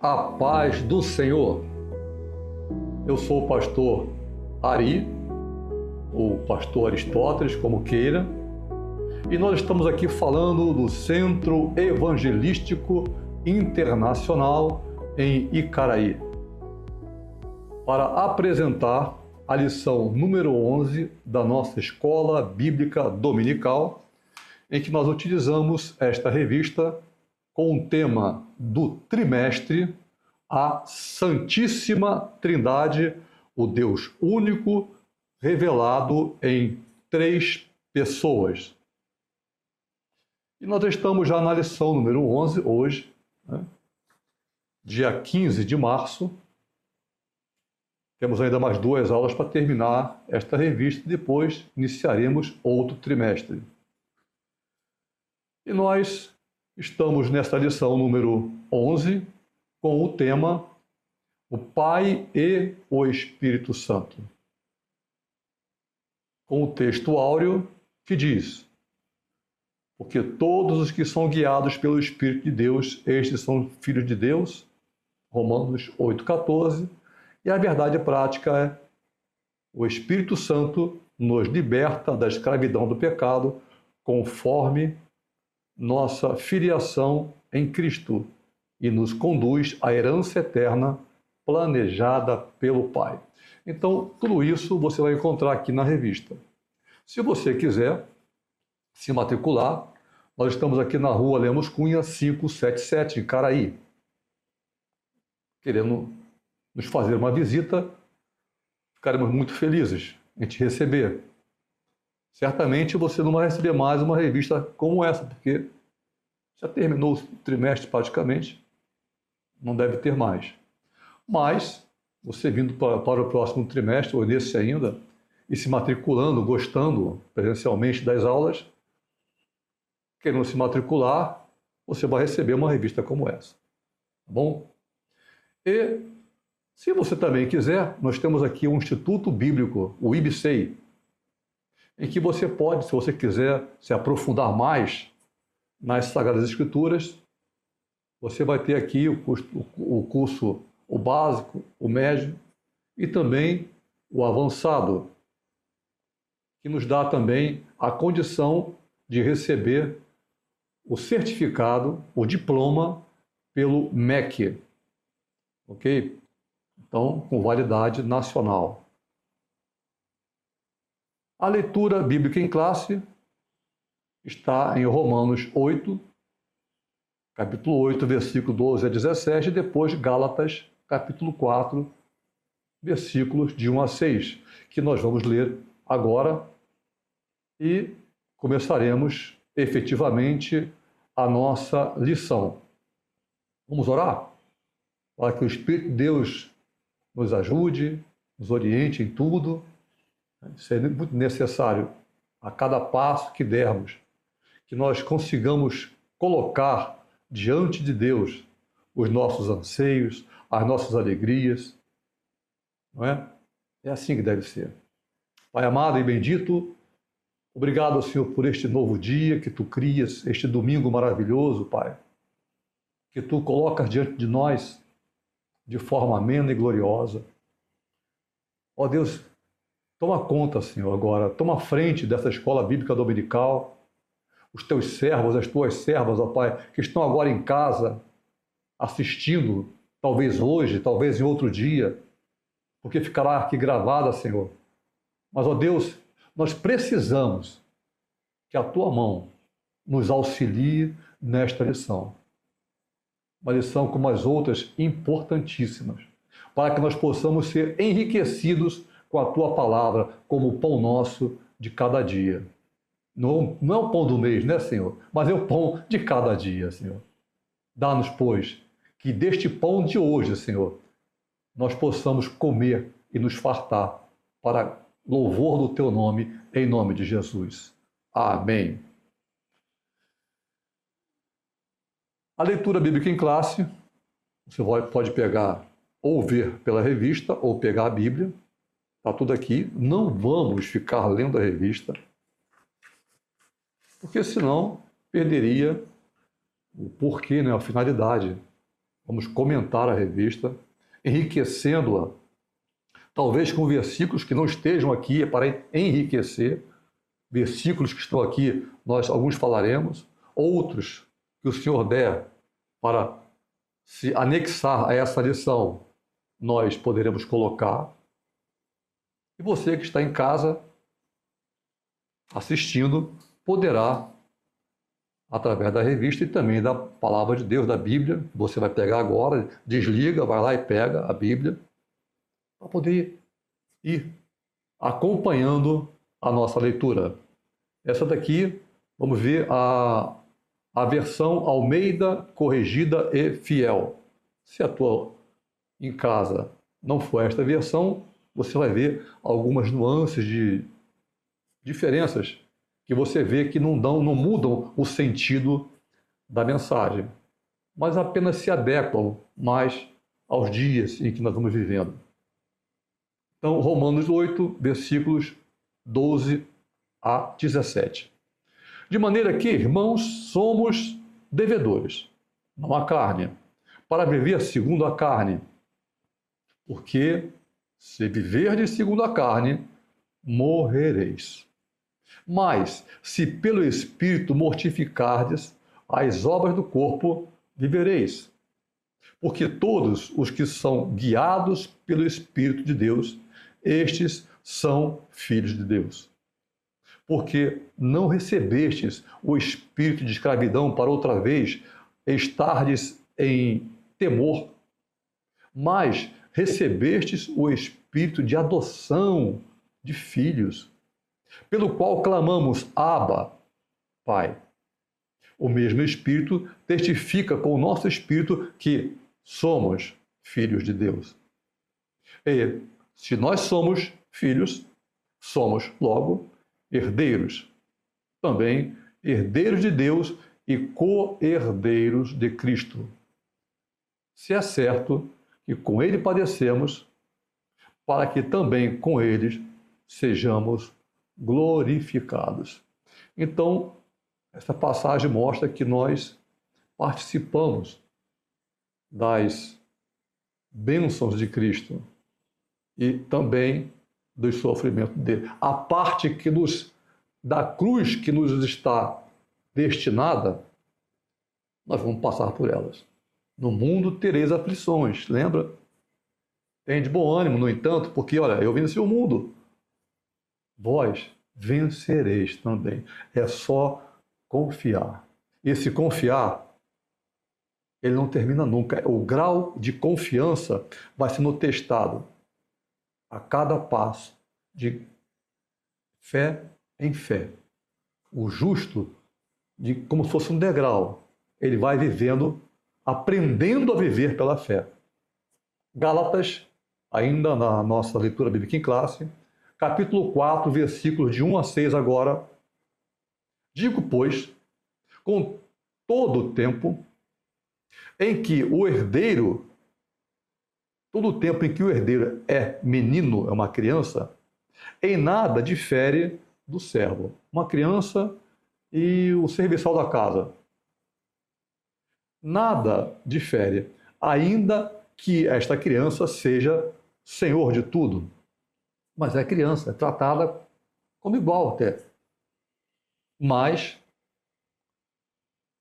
A paz do Senhor. Eu sou o pastor Ari, ou pastor Aristóteles, como queira, e nós estamos aqui falando do Centro Evangelístico Internacional em Icaraí, para apresentar a lição número 11 da nossa Escola Bíblica Dominical, em que nós utilizamos esta revista com o tema do trimestre, a Santíssima Trindade, o Deus único, revelado em 3 pessoas. E nós estamos já na lição número 11, hoje, né? Dia 15 de março. Temos ainda mais 2 aulas para terminar esta revista e depois iniciaremos outro trimestre. E nós estamos nesta lição número 11 com o tema o Pai e o Espírito Santo. Com o texto áureo que diz: porque todos os que são guiados pelo Espírito de Deus, estes são filhos de Deus, Romanos 8,14, e a verdade prática é: o Espírito Santo nos liberta da escravidão do pecado, conforme nossa filiação em Cristo, e nos conduz à herança eterna planejada pelo Pai. Então, tudo isso você vai encontrar aqui na revista. Se você quiser se matricular, nós estamos aqui na rua Lemos Cunha 577, em Icaraí. Querendo nos fazer uma visita, ficaremos muito felizes em te receber. Certamente você não vai receber mais uma revista como essa, porque já terminou o trimestre praticamente, não deve ter mais. Mas, você vindo para o próximo trimestre, ou nesse ainda, e se matriculando, gostando presencialmente das aulas, querendo se matricular, você vai receber uma revista como essa. Tá bom? E, se você também quiser, nós temos aqui um Instituto Bíblico, o IBSEI, em que você pode, se você quiser se aprofundar mais nas Sagradas Escrituras, você vai ter aqui o curso, o básico, o médio e também o avançado, que nos dá também a condição de receber o certificado, o diploma pelo MEC, ok? Então, com validade nacional. A leitura bíblica em classe está em Romanos 8, capítulo 8, versículo 12 a 17, e depois Gálatas, capítulo 4, versículos de 1 a 6, que nós vamos ler agora e começaremos efetivamente a nossa lição. Vamos orar? Para que o Espírito de Deus nos ajude, nos oriente em tudo. Isso é muito necessário a cada passo que dermos, que nós consigamos colocar diante de Deus os nossos anseios, as nossas alegrias, não é? É assim que deve ser. Pai amado e bendito, obrigado, Senhor, por este novo dia que Tu crias, este domingo maravilhoso, Pai, que Tu colocas diante de nós de forma amena e gloriosa. Ó Deus, toma conta, Senhor, agora, toma frente dessa escola bíblica dominical, os Teus servos, as Tuas servas, ó Pai, que estão agora em casa, assistindo, talvez hoje, talvez em outro dia, porque ficará aqui gravada, Senhor. Mas, ó Deus, nós precisamos que a Tua mão nos auxilie nesta lição. Uma lição como as outras importantíssimas, para que nós possamos ser enriquecidos com a Tua palavra como o pão nosso de cada dia. Não é o pão do mês, né, Senhor? Mas é o pão de cada dia, Senhor. Dá-nos, pois, que deste pão de hoje, Senhor, nós possamos comer e nos fartar para louvor do Teu nome, em nome de Jesus. Amém. A leitura bíblica em classe, você pode pegar ou ver pela revista ou pegar a Bíblia. Está tudo aqui. Não vamos ficar lendo a revista, porque senão perderia o porquê, né, a finalidade Vamos comentar a revista, enriquecendo-a, talvez com versículos que não estejam aqui, é para enriquecer. Versículos que estão aqui, nós alguns falaremos, outros que o Senhor der para se anexar a essa lição, nós poderemos colocar. E você que está em casa assistindo, poderá, através da revista e também da Palavra de Deus, da Bíblia, que você vai pegar agora, desliga, vai lá e pega a Bíblia, para poder ir acompanhando a nossa leitura. Essa daqui, vamos ver a versão Almeida, corrigida e fiel. Se a tua em casa não for esta versão, você vai ver algumas nuances de diferenças que você vê que não mudam o sentido da mensagem, mas apenas se adequam mais aos dias em que nós vamos vivendo. Então, Romanos 8, versículos 12 a 17. De maneira que, irmãos, somos devedores, não à carne, para viver segundo a carne. Porque, se viverdes segundo a carne, morrereis. Mas, se pelo Espírito mortificardes as obras do corpo, vivereis. Porque todos os que são guiados pelo Espírito de Deus, estes são filhos de Deus. Porque não recebestes o espírito de escravidão para outra vez estardes em temor, mas recebestes o espírito de adoção de filhos, pelo qual clamamos, Abba, Pai. O mesmo Espírito testifica com o nosso espírito que somos filhos de Deus. E, se nós somos filhos, somos, logo, herdeiros. Também herdeiros de Deus e co-herdeiros de Cristo. Se é certo que com Ele padecemos, para que também com eles sejamos glorificados. Então, essa passagem mostra que nós participamos das bênçãos de Cristo e também do sofrimento dele. A parte da cruz que nos está destinada, nós vamos passar por elas. No mundo tereis aflições, lembra? Tem de bom ânimo, no entanto, porque, olha, eu venci o mundo. Vós vencereis também. É só confiar. Esse confiar, ele não termina nunca. O grau de confiança vai sendo testado a cada passo, de fé em fé. O justo, como se fosse um degrau, ele vai vivendo, aprendendo a viver pela fé. Gálatas, ainda na nossa leitura bíblica em classe, capítulo 4, versículos de 1 a 6 agora. Digo, pois, com todo o tempo em que o herdeiro, todo o tempo em que o herdeiro é menino, é uma criança, em nada difere do servo. Uma criança e o serviçal da casa. Nada difere, ainda que esta criança seja senhor de tudo. Mas é criança, é tratada como igual até. Mas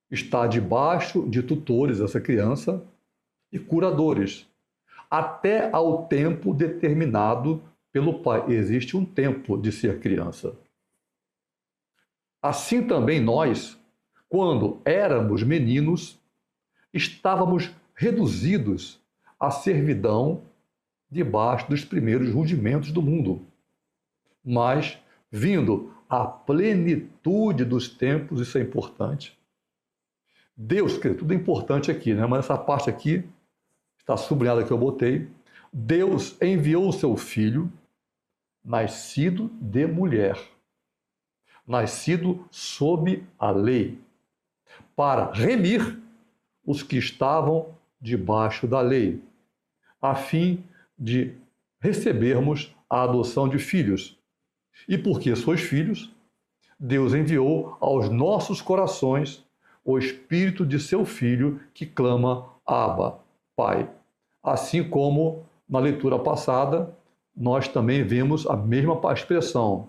está debaixo de tutores essa criança e curadores, até ao tempo determinado pelo pai. Existe um tempo de ser criança. Assim também nós, quando éramos meninos, estávamos reduzidos à servidão debaixo dos primeiros rudimentos do mundo. Mas, vindo à plenitude dos tempos, isso é importante. Deus, que tudo é importante aqui, né? Mas essa parte aqui, está sublinhada que eu botei. Deus enviou o seu Filho, nascido de mulher, nascido sob a lei, para remir os que estavam debaixo da lei, a fim de recebermos a adoção de filhos. E porque sois filhos, Deus enviou aos nossos corações o Espírito de seu Filho que clama, Abba, Pai. Assim como na leitura passada, nós também vimos a mesma expressão,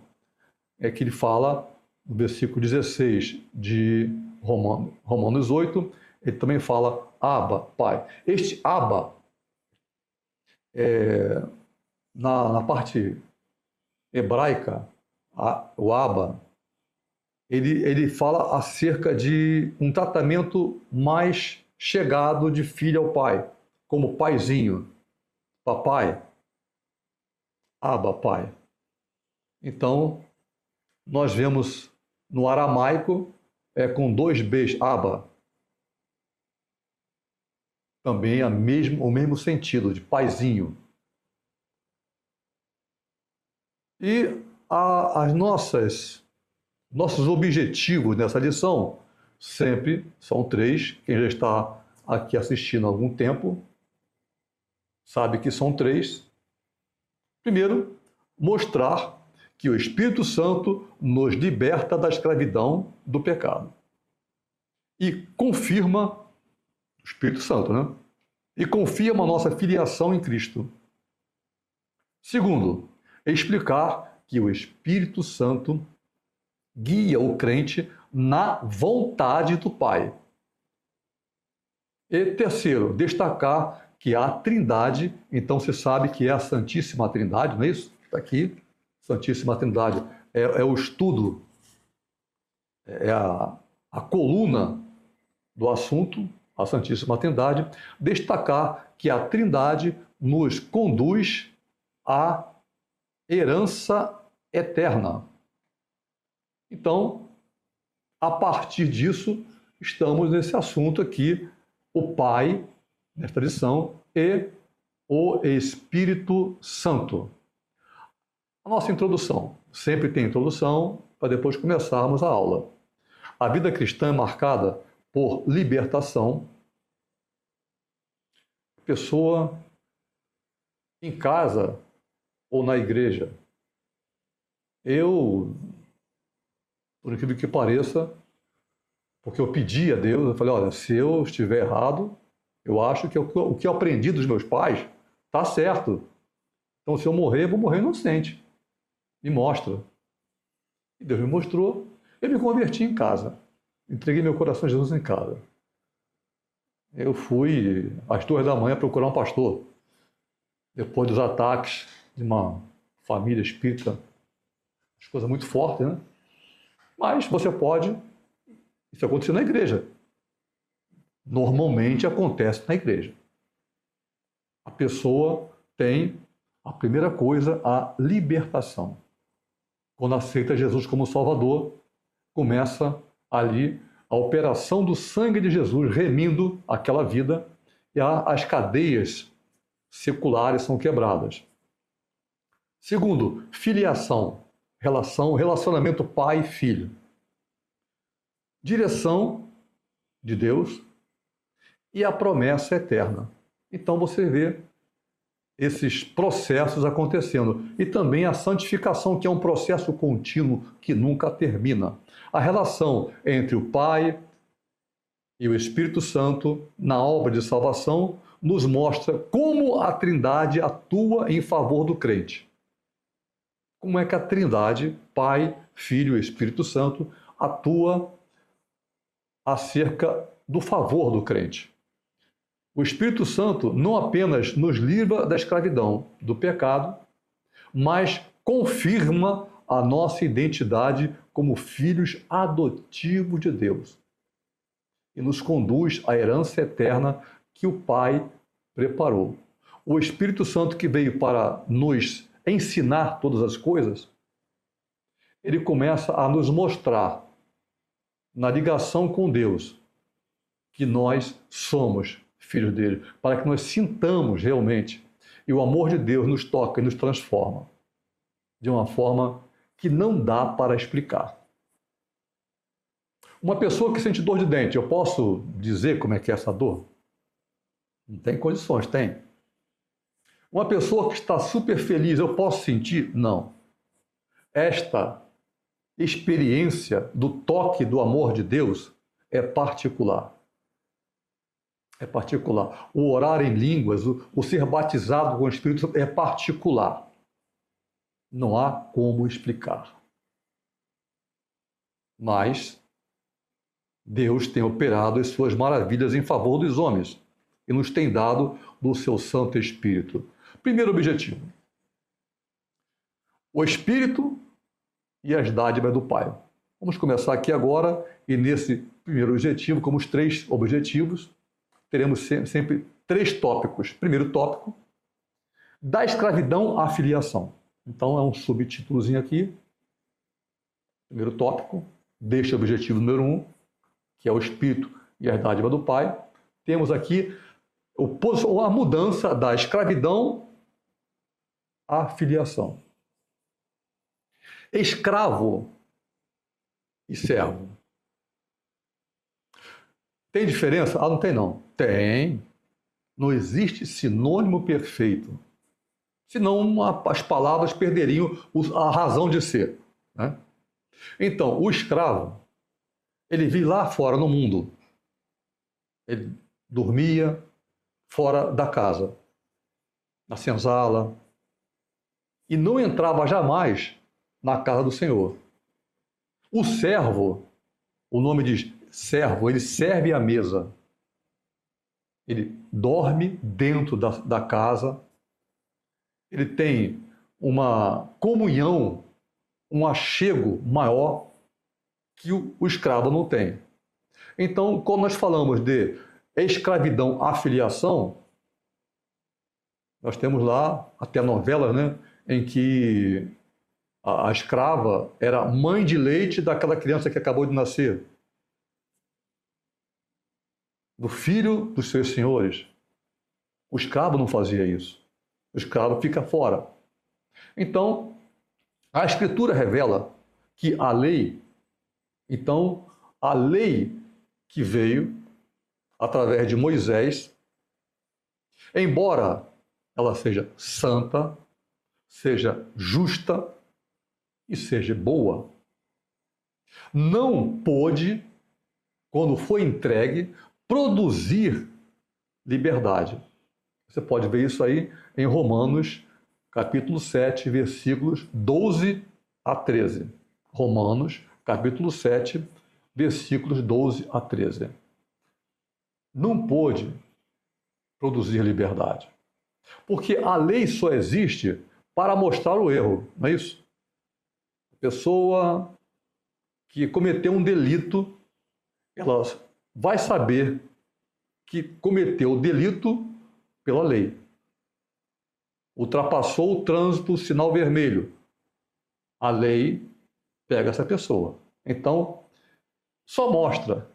que ele fala no versículo 16 de Romanos 8, ele também fala Abba, Pai. Este Abba, na parte hebraica, o Abba, ele fala acerca de um tratamento mais chegado de filho ao pai, como paizinho, papai, Abba, pai. Então, nós vemos no aramaico, com dois Bs, Abba, também o mesmo sentido, de paizinho. E nossos objetivos nessa lição sempre são três. Quem já está aqui assistindo há algum tempo sabe que são três. Primeiro, mostrar que o Espírito Santo nos liberta da escravidão do pecado. E confirma, o Espírito Santo, né? E confirma a nossa filiação em Cristo. Segundo, explicar que o Espírito Santo guia o crente na vontade do Pai. E terceiro, destacar que a Trindade, então você sabe que é a Santíssima Trindade, não é isso? Está aqui, Santíssima Trindade, é o estudo, é a coluna do assunto, a Santíssima Trindade, destacar que a Trindade nos conduz à herança eterna. Então, a partir disso, estamos nesse assunto aqui, o Pai, nesta lição, e o Espírito Santo. A nossa introdução, sempre tem introdução, para depois começarmos a aula. A vida cristã é marcada por libertação. Pessoa em casa ou na igreja. Eu, por incrível que pareça, porque eu pedi a Deus, eu falei, olha, se eu estiver errado, eu acho que o que eu aprendi dos meus pais está certo. Então, se eu morrer, eu vou morrer inocente. Me mostra. E Deus me mostrou, eu me converti em casa. Entreguei meu coração a Jesus em casa. Eu fui às 2 da manhã procurar um pastor. Depois dos ataques de uma família espírita, as coisas muito fortes, né? Mas você pode, isso aconteceu na igreja. Normalmente acontece na igreja. A pessoa tem, a primeira coisa, a libertação. Quando aceita Jesus como Salvador, começa ali a operação do sangue de Jesus remindo aquela vida e as cadeias seculares são quebradas. Segundo, filiação, relacionamento pai e filho. Direção de Deus e a promessa eterna. Então você vê esses processos acontecendo. E também a santificação, que é um processo contínuo que nunca termina. A relação entre o Pai e o Espírito Santo na obra de salvação nos mostra como a Trindade atua em favor do crente. Como é que a Trindade, Pai, Filho e Espírito Santo, atua acerca do favor do crente. O Espírito Santo não apenas nos livra da escravidão, do pecado, mas confirma a nossa identidade como filhos adotivos de Deus e nos conduz à herança eterna que o Pai preparou. O Espírito Santo, que veio para nos ensinar todas as coisas, ele começa a nos mostrar, na ligação com Deus, que nós somos filhos dele, para que nós sintamos realmente, e o amor de Deus nos toca e nos transforma, de uma forma que não dá para explicar. Uma pessoa que sente dor de dente, eu posso dizer como é que é essa dor? Não tem condições, tem. Uma pessoa que está super feliz, eu posso sentir? Não. Esta experiência do toque do amor de Deus é particular. É particular. O orar em línguas, o ser batizado com o Espírito Santo é particular. Não há como explicar. Mas Deus tem operado as suas maravilhas em favor dos homens e nos tem dado do seu Santo Espírito. Primeiro objetivo: o Espírito e as dádivas do Pai. Vamos começar aqui agora e nesse primeiro objetivo, como os 3 objetivos, teremos sempre 3 tópicos. Primeiro tópico, da escravidão à filiação. Então é um subtítulozinho aqui. Primeiro tópico, deste objetivo número 1, que é o Espírito e a dádiva do Pai. Temos aqui a mudança da escravidão à filiação. Escravo e servo. Tem diferença? Ah, não tem não. Tem. Não existe sinônimo perfeito. Senão as palavras perderiam a razão de ser, né? Então, o escravo, ele vive lá fora no mundo. Ele dormia fora da casa, na senzala, e não entrava jamais na casa do Senhor. O servo, o nome diz servo, ele serve à mesa. Ele dorme dentro da casa, ele tem uma comunhão, um achego maior que o escravo não tem. Então, quando nós falamos de escravidão à filiação, nós temos lá até novelas, né, em que a escrava era mãe de leite daquela criança que acabou de nascer, do filho dos seus senhores. O escravo não fazia isso. O escravo fica fora. Então, a Escritura revela que a lei que veio através de Moisés, embora ela seja santa, seja justa e seja boa, não pôde, quando foi entregue, produzir liberdade. Você pode ver isso aí em Romanos, capítulo 7, versículos 12 a 13. Romanos, capítulo 7, versículos 12 a 13. Não pôde produzir liberdade. Porque a lei só existe para mostrar o erro, não é isso? A pessoa que cometeu um delito, ela vai saber que cometeu o delito pela lei. Ultrapassou o trânsito, o sinal vermelho. A lei pega essa pessoa. Então, só mostra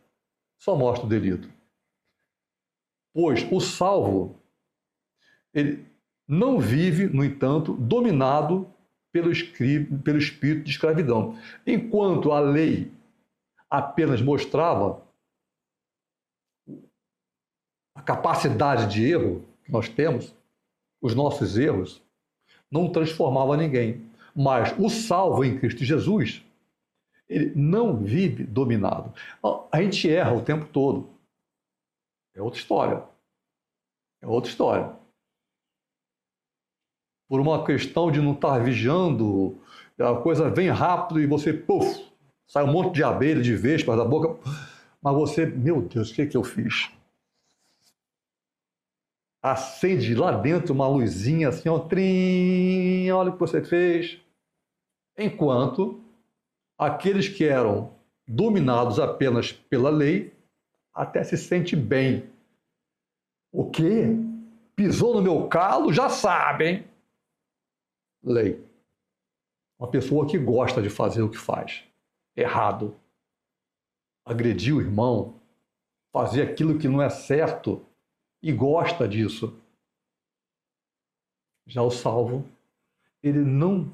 o delito. Pois o salvo, ele não vive, no entanto, dominado pelo espírito de escravidão. Enquanto a lei apenas mostrava a capacidade de erro que nós temos, os nossos erros, não transformava ninguém. Mas o salvo em Cristo Jesus, ele não vive dominado. A gente erra o tempo todo. É outra história. É outra história. Por uma questão de não estar vigiando, a coisa vem rápido e você, puf, sai um monte de abelha, de vespas da boca. Mas você, meu Deus, o que eu fiz? Acende lá dentro uma luzinha assim, ó, trim, olha o que você fez. Enquanto aqueles que eram dominados apenas pela lei, até se sente bem. O quê? Pisou no meu calo? Já sabe, hein? Lei. Uma pessoa que gosta de fazer o que faz. Errado. Agredir o irmão, fazer aquilo que não é certo e gosta disso. Já o salvo, ele não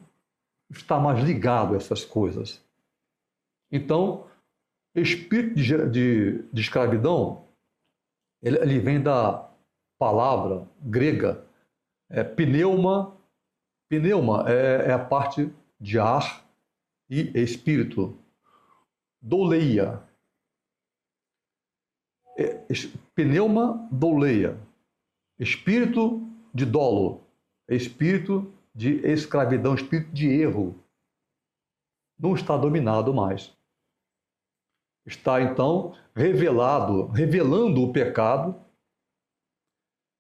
está mais ligado a essas coisas. Então, espírito de escravidão, ele vem da palavra grega pneuma. Pneuma é a parte de ar e espírito. Douleia. pneuma douleia, espírito de dolo, espírito de escravidão, espírito de erro. Não está dominado mais. Está, então, revelando o pecado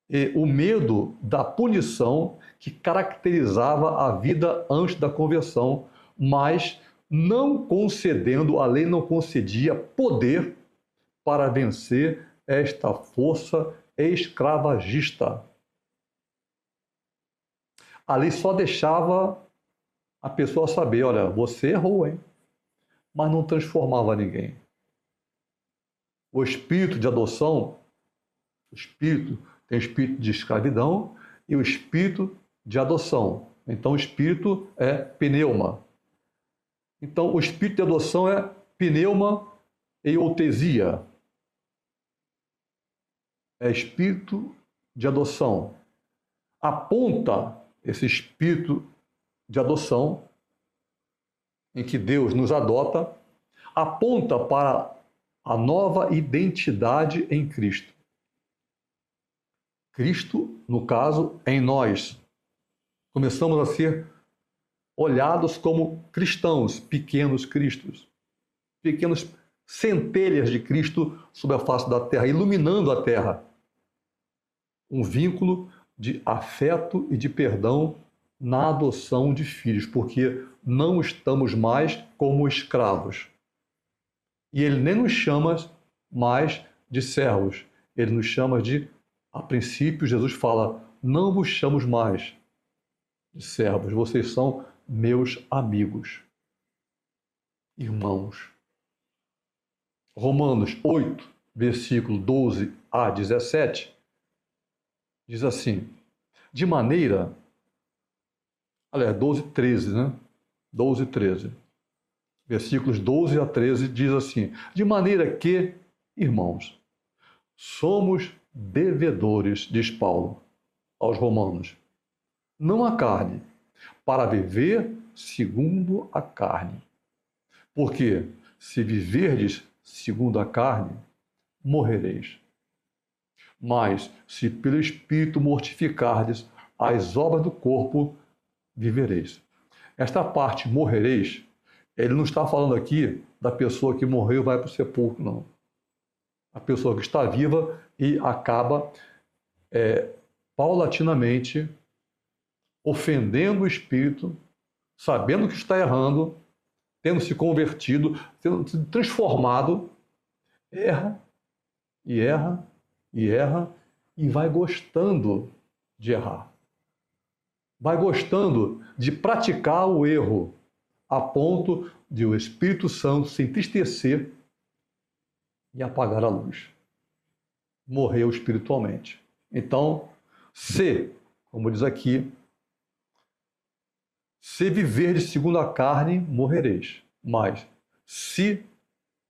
e o medo da punição que caracterizava a vida antes da conversão, mas não concedendo, a lei não concedia poder para vencer esta força escravagista. A lei só deixava a pessoa saber, olha, você errou, hein? Mas não transformava ninguém. O espírito de adoção, tem o espírito de escravidão e o espírito de adoção. Então, o espírito é pneuma. Então, o espírito de adoção é pneuma eutesia. É espírito de adoção. Aponta esse espírito de adoção, em que Deus nos adota, aponta para a nova identidade em Cristo. Cristo, no caso, em nós. Começamos a ser olhados como cristãos, pequenos cristos, pequenos centelhas de Cristo sobre a face da terra, iluminando a terra. Um vínculo de afeto e de perdão na adoção de filhos, porque não estamos mais como escravos. E ele nem nos chama mais de servos, ele nos chama de, a princípio, Jesus fala, não vos chamo mais de servos, vocês são meus amigos, irmãos. Romanos 8, versículo 12 a 17, diz assim, de maneira, aliás, 12, 13, né? 12, 13. Versículos 12 a 13 diz assim, de maneira que, irmãos, somos devedores, diz Paulo aos romanos, não a carne, para viver segundo a carne. Porque se viverdes segundo a carne, morrereis. Mas se pelo Espírito mortificardes as obras do corpo, vivereis. Esta parte, morrereis, ele não está falando aqui da pessoa que morreu e vai para o sepulcro, não. A pessoa que está viva e acaba paulatinamente ofendendo o Espírito, sabendo que está errando, tendo se convertido, tendo se transformado, erra, e erra, e erra, e vai gostando de errar. Vai gostando de praticar o erro, a ponto de o Espírito Santo se entristecer e apagar a luz. Morreu espiritualmente. Então, como diz aqui, se viverdes segundo a carne, morrereis. Mas, se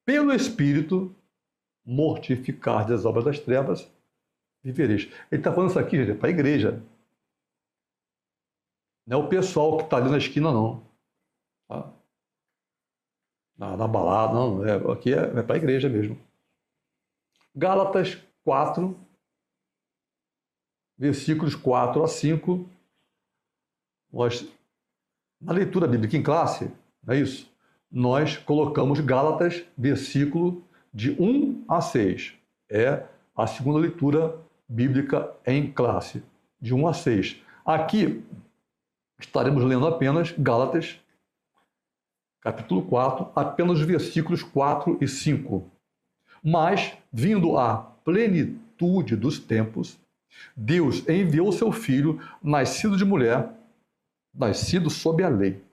pelo Espírito mortificardes as obras das trevas, vivereis. Ele está falando isso aqui, gente, para a igreja. Não é o pessoal que está ali na esquina, não. Tá? Na balada, não. Aqui é para a igreja mesmo. Gálatas 4, versículos 4 a 5. Na leitura bíblica em classe, não é isso? Nós colocamos Gálatas, versículo de 1 a 6. É a segunda leitura bíblica em classe, de 1 a 6. Aqui estaremos lendo apenas Gálatas, capítulo 4, apenas os versículos 4 e 5. Mas, vindo à plenitude dos tempos, Deus enviou seu Filho, nascido de mulher, nascido sob a lei,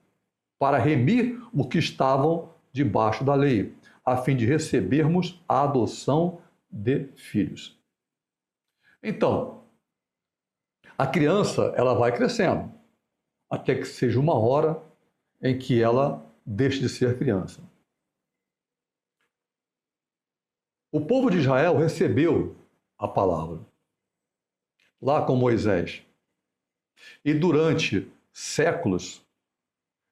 para remir os que estavam debaixo da lei, a fim de recebermos a adoção de filhos. Então, a criança, ela vai crescendo, até que seja uma hora em que ela deixe de ser criança. O povo de Israel recebeu a palavra, lá com Moisés. E durante séculos,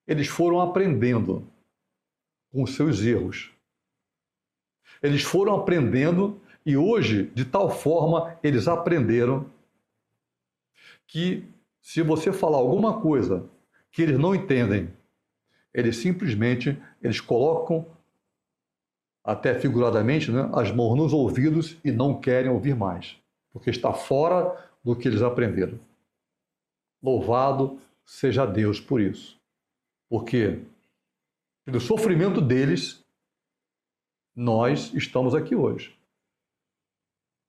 eles foram aprendendo com os seus erros. Eles foram aprendendo E hoje, de tal forma, eles aprenderam que se você falar alguma coisa que eles não entendem, eles simplesmente colocam, até figuradamente, né, as mãos nos ouvidos e não querem ouvir mais, porque está fora do que eles aprenderam. Louvado seja Deus por isso, porque pelo sofrimento deles, nós estamos aqui hoje.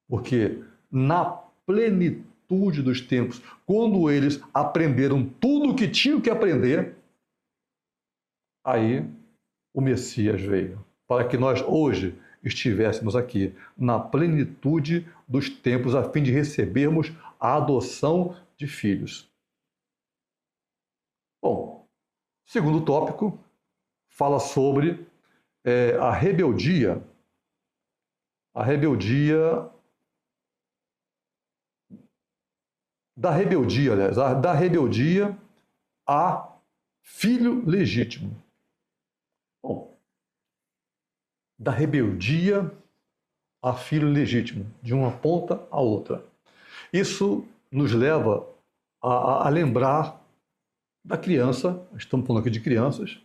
Porque na plenitude dos tempos, quando eles aprenderam tudo o que tinham que aprender, aí o Messias veio, para que nós hoje estivéssemos aqui na plenitude dos tempos, a fim de recebermos a adoção de filhos. Bom, segundo tópico, fala sobre a rebeldia. A rebeldia da rebeldia a filho legítimo. Bom, da rebeldia a filho legítimo, de uma ponta a outra. Isso nos leva a lembrar da criança, estamos falando aqui de crianças.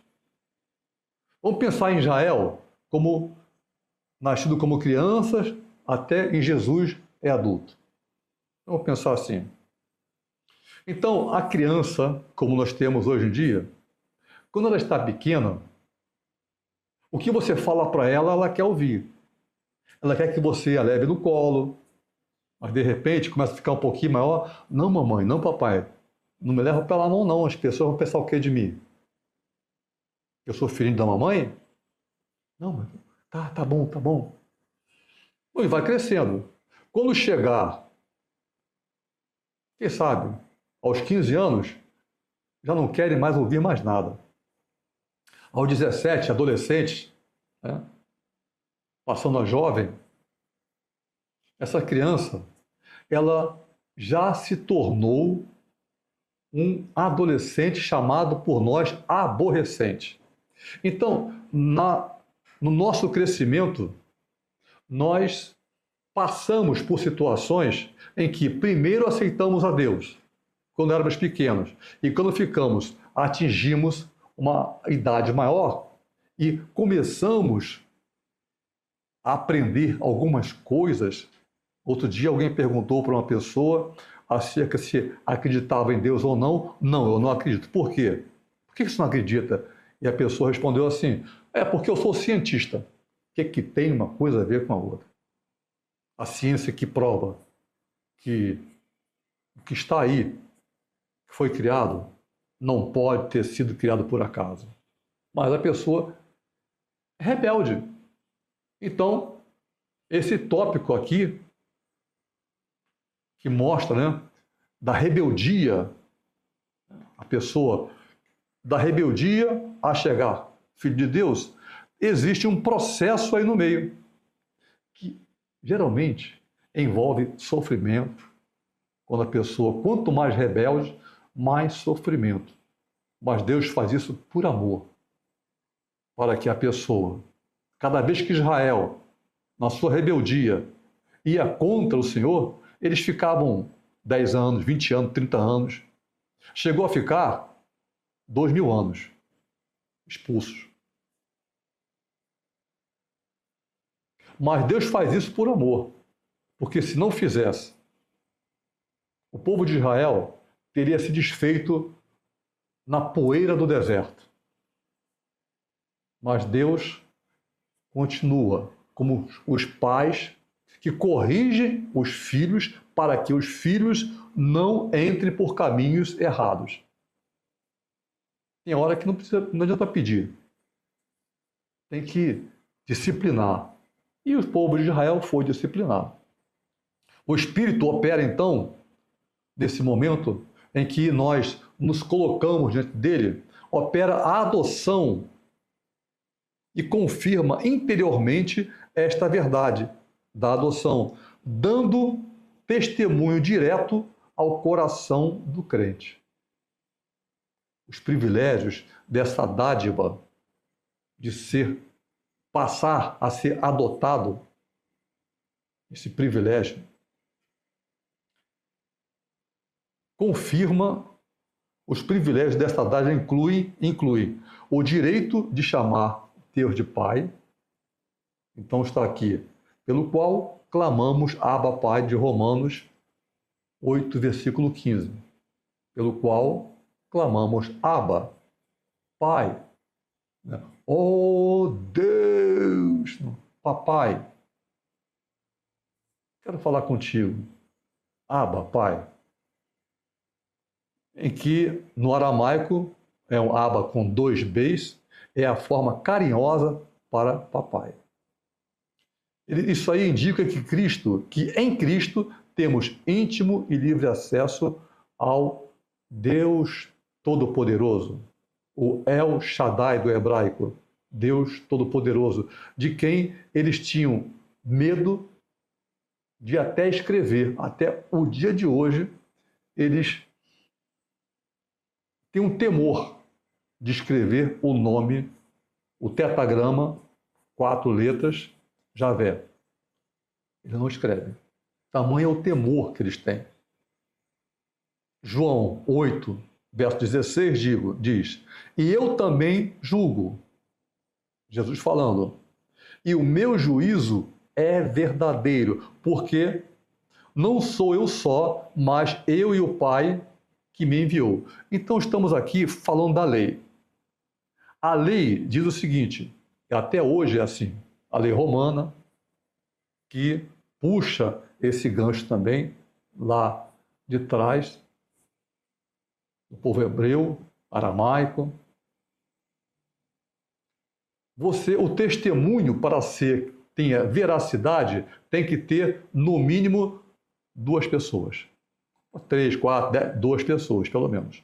Vamos pensar em Israel como nascido como crianças, até em Jesus é adulto. Vamos pensar assim. Então, a criança, como nós temos hoje em dia, quando ela está pequena, o que você fala para ela, ela quer ouvir. Ela quer que você a leve no colo, mas de repente começa a ficar um pouquinho maior. Não, mamãe, não, papai, não me leva pela mão, não. As pessoas vão pensar o que de mim? Eu sou filhinho da mamãe? Não, mas tá bom, tá bom. E vai crescendo. Quando chegar, quem sabe, aos 15 anos, já não querem mais ouvir mais nada. Aos 17, adolescente, né, passando a jovem, essa criança, ela já se tornou um adolescente chamado por nós aborrecente. Então, no nosso crescimento, nós passamos por situações em que primeiro aceitamos a Deus, quando éramos pequenos, e quando atingimos uma idade maior e começamos a aprender algumas coisas. Outro dia alguém perguntou para uma pessoa acerca se acreditava em Deus ou não. Não, eu não acredito. Por quê? Por que você não acredita? E a pessoa respondeu assim, porque eu sou cientista. O que tem uma coisa a ver com a outra? A ciência que prova que o que está aí, que foi criado, não pode ter sido criado por acaso. Mas a pessoa é rebelde. Então, esse tópico aqui, que mostra, né, da rebeldia, a pessoa da rebeldia a chegar filho de Deus, existe um processo aí no meio, que geralmente envolve sofrimento. Quando a pessoa, quanto mais rebelde, mais sofrimento. Mas Deus faz isso por amor, para que a pessoa, cada vez que Israel, na sua rebeldia, ia contra o Senhor, eles ficavam 10 anos, 20 anos, 30 anos. Chegou a ficar 2000 anos expulsos. Mas Deus faz isso por amor, porque se não fizesse, o povo de Israel teria se desfeito na poeira do deserto. Mas Deus continua como os pais que corrigem os filhos para que os filhos não entrem por caminhos errados. Tem hora que não adianta pedir. Tem que disciplinar. E o povo de Israel foi disciplinado. O Espírito opera, então, nesse momento em que nós nos colocamos diante dele, opera a adoção e confirma interiormente esta verdade da adoção, dando testemunho direto ao coração do crente. Os privilégios dessa dádiva de passar a ser adotado esse privilégio, confirma os privilégios desta dádiva, inclui o direito de chamar Deus de Pai. Então está aqui, pelo qual clamamos Abba Pai, de Romanos 8, versículo 15. Pelo qual clamamos Abba Pai. Oh Deus, papai, quero falar contigo. Abba Pai. Em que no aramaico é um Abba com 2 Bs, é a forma carinhosa para papai. Isso aí indica que em Cristo temos íntimo e livre acesso ao Deus Todo-Poderoso, o El Shaddai do hebraico, Deus Todo-Poderoso, de quem eles tinham medo de até escrever. Até o dia de hoje, eles têm um temor de escrever o nome, o tetragrama, 4 letras, Javé. Eles não escrevem. Tamanho é o temor que eles têm. João 8, verso 16, diz: e eu também julgo, Jesus falando, e o meu juízo é verdadeiro, porque não sou eu só, mas eu e o Pai que me enviou. Então estamos aqui falando da lei. A lei diz o seguinte, até hoje é assim, a lei romana, que puxa esse gancho também lá de trás, do povo hebreu, aramaico. O testemunho, para tenha veracidade, tem que ter, no mínimo, 2 pessoas. 3, 4, 10, 2 pessoas, pelo menos.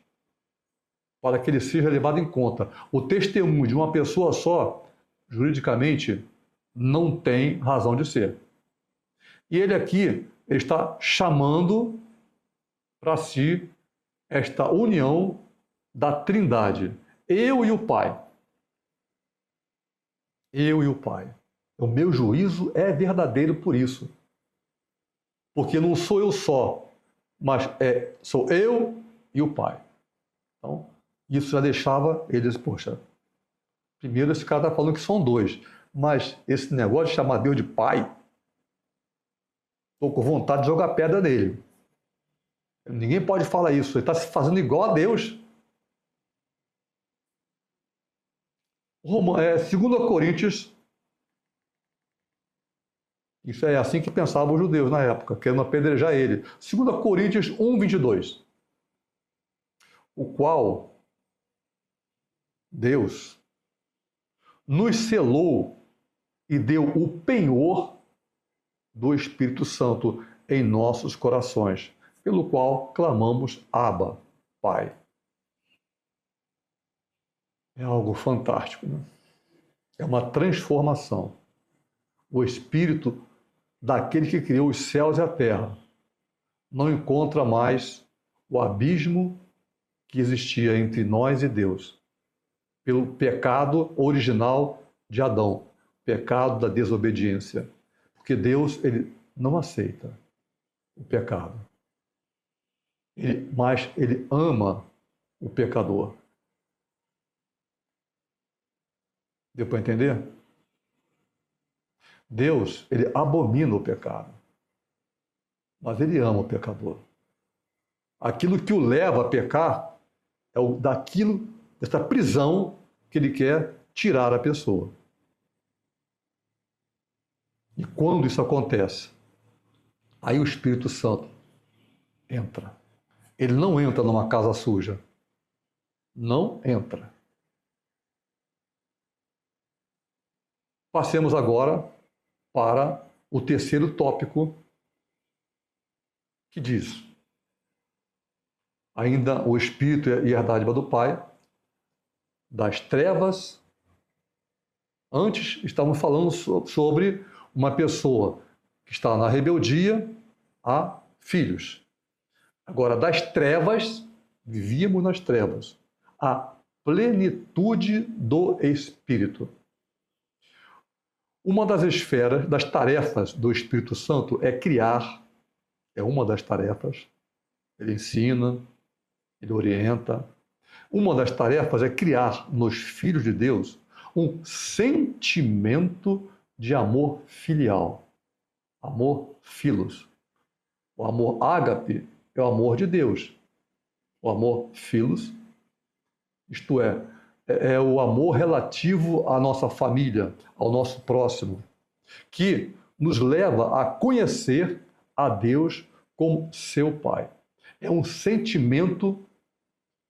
Para que ele seja levado em conta. O testemunho de uma pessoa só, juridicamente, não tem razão de ser. E ele aqui está chamando para si esta união da Trindade. Eu e o Pai. Eu e o Pai. O meu juízo é verdadeiro por isso. Porque não sou eu só, mas sou eu e o Pai. Então, isso já deixava eles, poxa, primeiro esse cara está falando que são 2, mas esse negócio de chamar Deus de Pai, estou com vontade de jogar pedra nele. Ninguém pode falar isso, ele está se fazendo igual a Deus. 2 Coríntios, isso é assim que pensavam os judeus na época, querendo apedrejar ele. 2 Coríntios 1, 22. O qual Deus nos selou e deu o penhor do Espírito Santo em nossos corações, pelo qual clamamos Abba, Pai. É algo fantástico, né? É uma transformação. O Espírito daquele que criou os céus e a terra não encontra mais o abismo que existia entre nós e Deus, pelo pecado original de Adão, pecado da desobediência. Porque Deus, ele não aceita o pecado. Mas ele ama o pecador. Deu para entender? Deus, ele abomina o pecado. Mas ele ama o pecador. Aquilo que o leva a pecar é dessa prisão que ele quer tirar a pessoa. E quando isso acontece, aí o Espírito Santo entra. Ele não entra numa casa suja. Não entra. Passemos agora para o terceiro tópico, que diz: ainda o Espírito e a dádiva do Pai, das trevas. Antes estávamos falando sobre uma pessoa que está na rebeldia a filhos. Agora, das trevas, vivíamos nas trevas, a plenitude do Espírito. Uma das esferas, das tarefas do Espírito Santo é criar, é uma das tarefas. Ele ensina, ele orienta. Uma das tarefas é criar nos filhos de Deus um sentimento de amor filial, amor filos. O amor ágape é o amor de Deus. O amor filos, isto é o amor relativo à nossa família, ao nosso próximo, que nos leva a conhecer a Deus como seu Pai. É um sentimento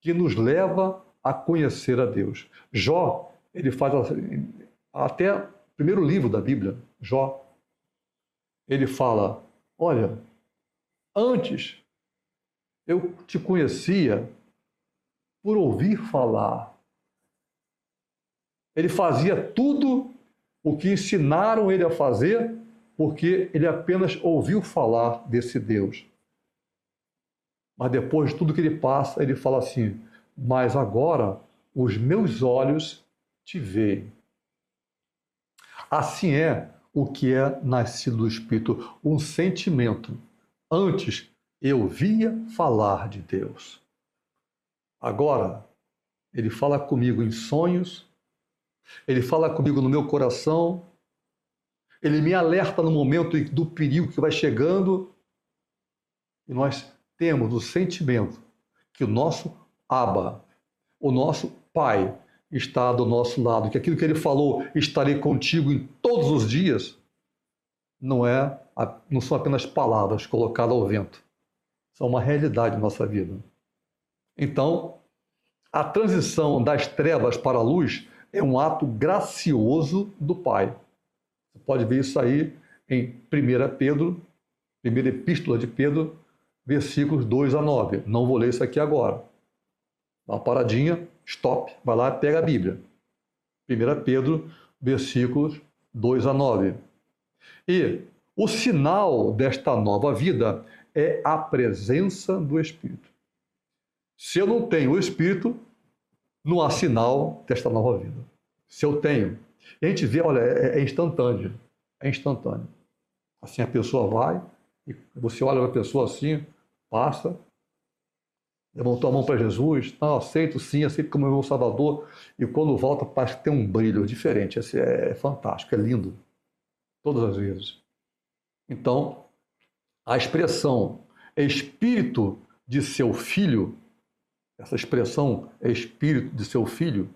que nos leva a conhecer a Deus. Jó, ele faz assim, até o primeiro livro da Bíblia, Jó, ele fala, olha, antes eu te conhecia por ouvir falar. Ele fazia tudo o que ensinaram ele a fazer, porque ele apenas ouviu falar desse Deus. Mas depois de tudo que ele passa, ele fala assim, mas agora os meus olhos te veem. Assim é o que é nascido do Espírito, um sentimento. Antes eu via falar de Deus. Agora ele fala comigo em sonhos, ele fala comigo no meu coração, ele me alerta no momento do perigo que vai chegando, e nós temos o sentimento que o nosso Abba, o nosso Pai, está do nosso lado, que aquilo que ele falou, estarei contigo em todos os dias, não são apenas palavras colocadas ao vento, são uma realidade na nossa vida. Então, a transição das trevas para a luz é um ato gracioso do Pai. Você pode ver isso aí em 1 Pedro, primeira epístola de Pedro, versículos 2 a 9. Não vou ler isso aqui agora. Dá uma paradinha, stop, vai lá e pega a Bíblia. 1 Pedro, versículos 2 a 9. E o sinal desta nova vida é a presença do Espírito. Se eu não tenho o Espírito, não há sinal desta nova vida. Se eu tenho, e a gente vê, olha, é instantâneo. É instantâneo. Assim a pessoa vai, e você olha para a pessoa assim, passa, levantou a mão para Jesus, não, aceito sim, aceito como meu Salvador, e quando volta parece que tem um brilho diferente. Esse é fantástico, é lindo, todas as vezes. Então, a expressão espírito de seu filho, essa expressão espírito de seu filho,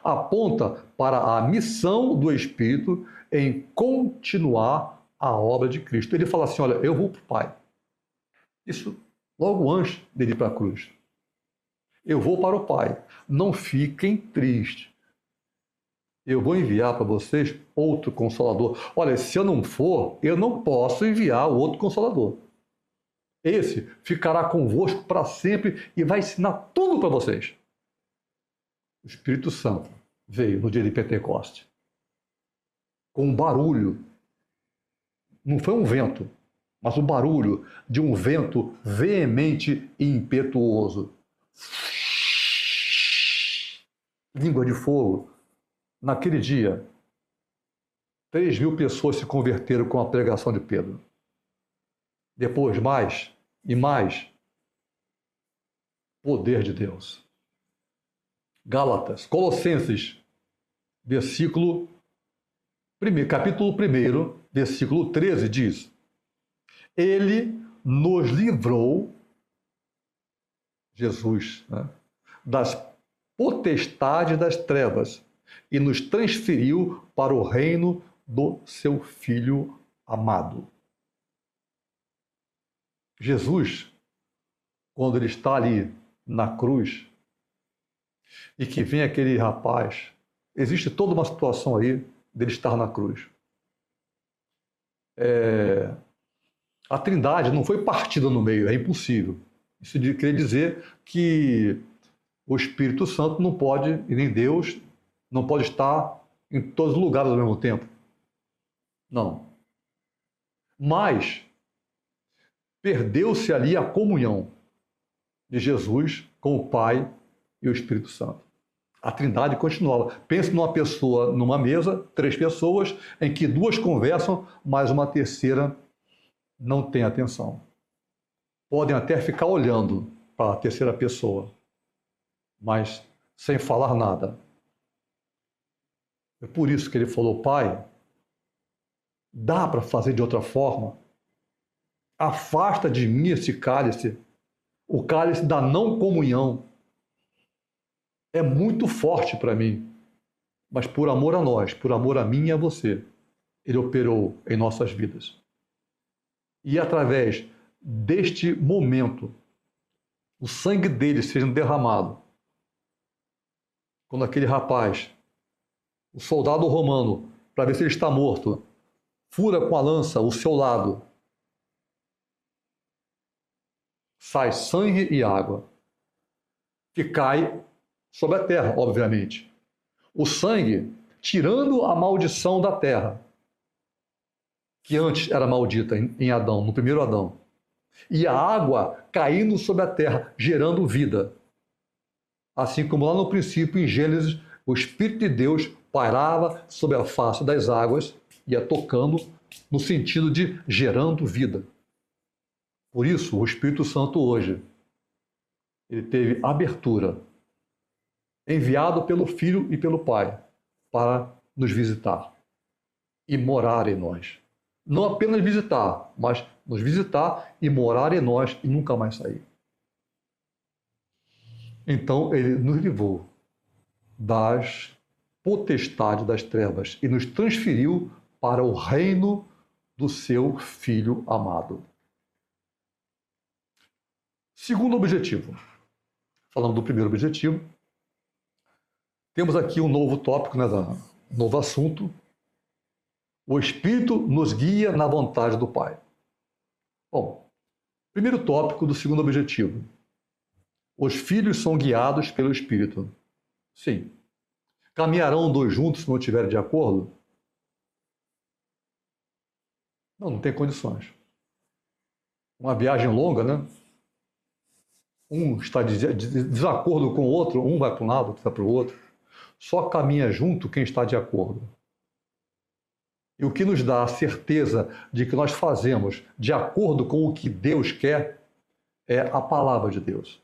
aponta para a missão do Espírito em continuar a obra de Cristo. Ele fala assim, olha, eu vou para o Pai. Isso logo antes dele ir para a cruz. Eu vou para o Pai. Não fiquem tristes. Eu vou enviar para vocês outro Consolador. Olha, se eu não for, eu não posso enviar o outro Consolador. Esse ficará convosco para sempre e vai ensinar tudo para vocês. O Espírito Santo veio no dia de Pentecostes com um barulho. Não foi um vento, mas o barulho de um vento veemente e impetuoso. Língua de fogo. Naquele dia, 3.000 pessoas se converteram com a pregação de Pedro. Depois, mais e mais. Poder de Deus. Gálatas, Colossenses, capítulo 1, versículo 13, diz: Ele nos livrou, Jesus, né, das potestades das trevas e nos transferiu para o reino do seu Filho amado. Jesus, quando ele está ali na cruz, e que vem aquele rapaz, existe toda uma situação aí dele estar na cruz. A Trindade não foi partida no meio, é impossível. Isso quer dizer que o Espírito Santo não pode, e nem Deus, não pode estar em todos os lugares ao mesmo tempo. Não. Mas perdeu-se ali a comunhão de Jesus com o Pai e o Espírito Santo. A Trindade continuava. Pense numa pessoa, numa mesa, 3 pessoas, em que 2 conversam, mas uma terceira não tem atenção. Podem até ficar olhando para a terceira pessoa, mas sem falar nada. É por isso que ele falou: Pai, dá para fazer de outra forma? Afasta de mim esse cálice, o cálice da não comunhão. É muito forte para mim, mas por amor a nós, por amor a mim e a você, ele operou em nossas vidas. E através deste momento, o sangue dele seja derramado, quando aquele rapaz, o soldado romano, para ver se ele está morto, fura com a lança o seu lado, sai sangue e água, que cai sobre a terra, obviamente. O sangue tirando a maldição da terra, que antes era maldita em Adão, no primeiro Adão. E a água caindo sobre a terra, gerando vida. Assim como lá no princípio, em Gênesis, o Espírito de Deus pairava sobre a face das águas, ia tocando no sentido de gerando vida. Por isso, o Espírito Santo hoje, ele teve abertura, enviado pelo Filho e pelo Pai, para nos visitar e morar em nós. Não apenas visitar, mas nos visitar e morar em nós e nunca mais sair. Então, ele nos livrou das potestades das trevas e nos transferiu para o reino do seu Filho amado. Segundo objetivo. Falando do primeiro objetivo, temos aqui um novo tópico, um novo assunto. O Espírito nos guia na vontade do Pai. Bom, primeiro tópico do segundo objetivo. Os filhos são guiados pelo Espírito. Sim. Caminharão 2 juntos se não estiverem de acordo? Não tem condições. Uma viagem longa, né? Um está de desacordo com o outro, um vai para um lado, outro vai para o outro. Só caminha junto quem está de acordo. E o que nos dá a certeza de que nós fazemos de acordo com o que Deus quer é a palavra de Deus,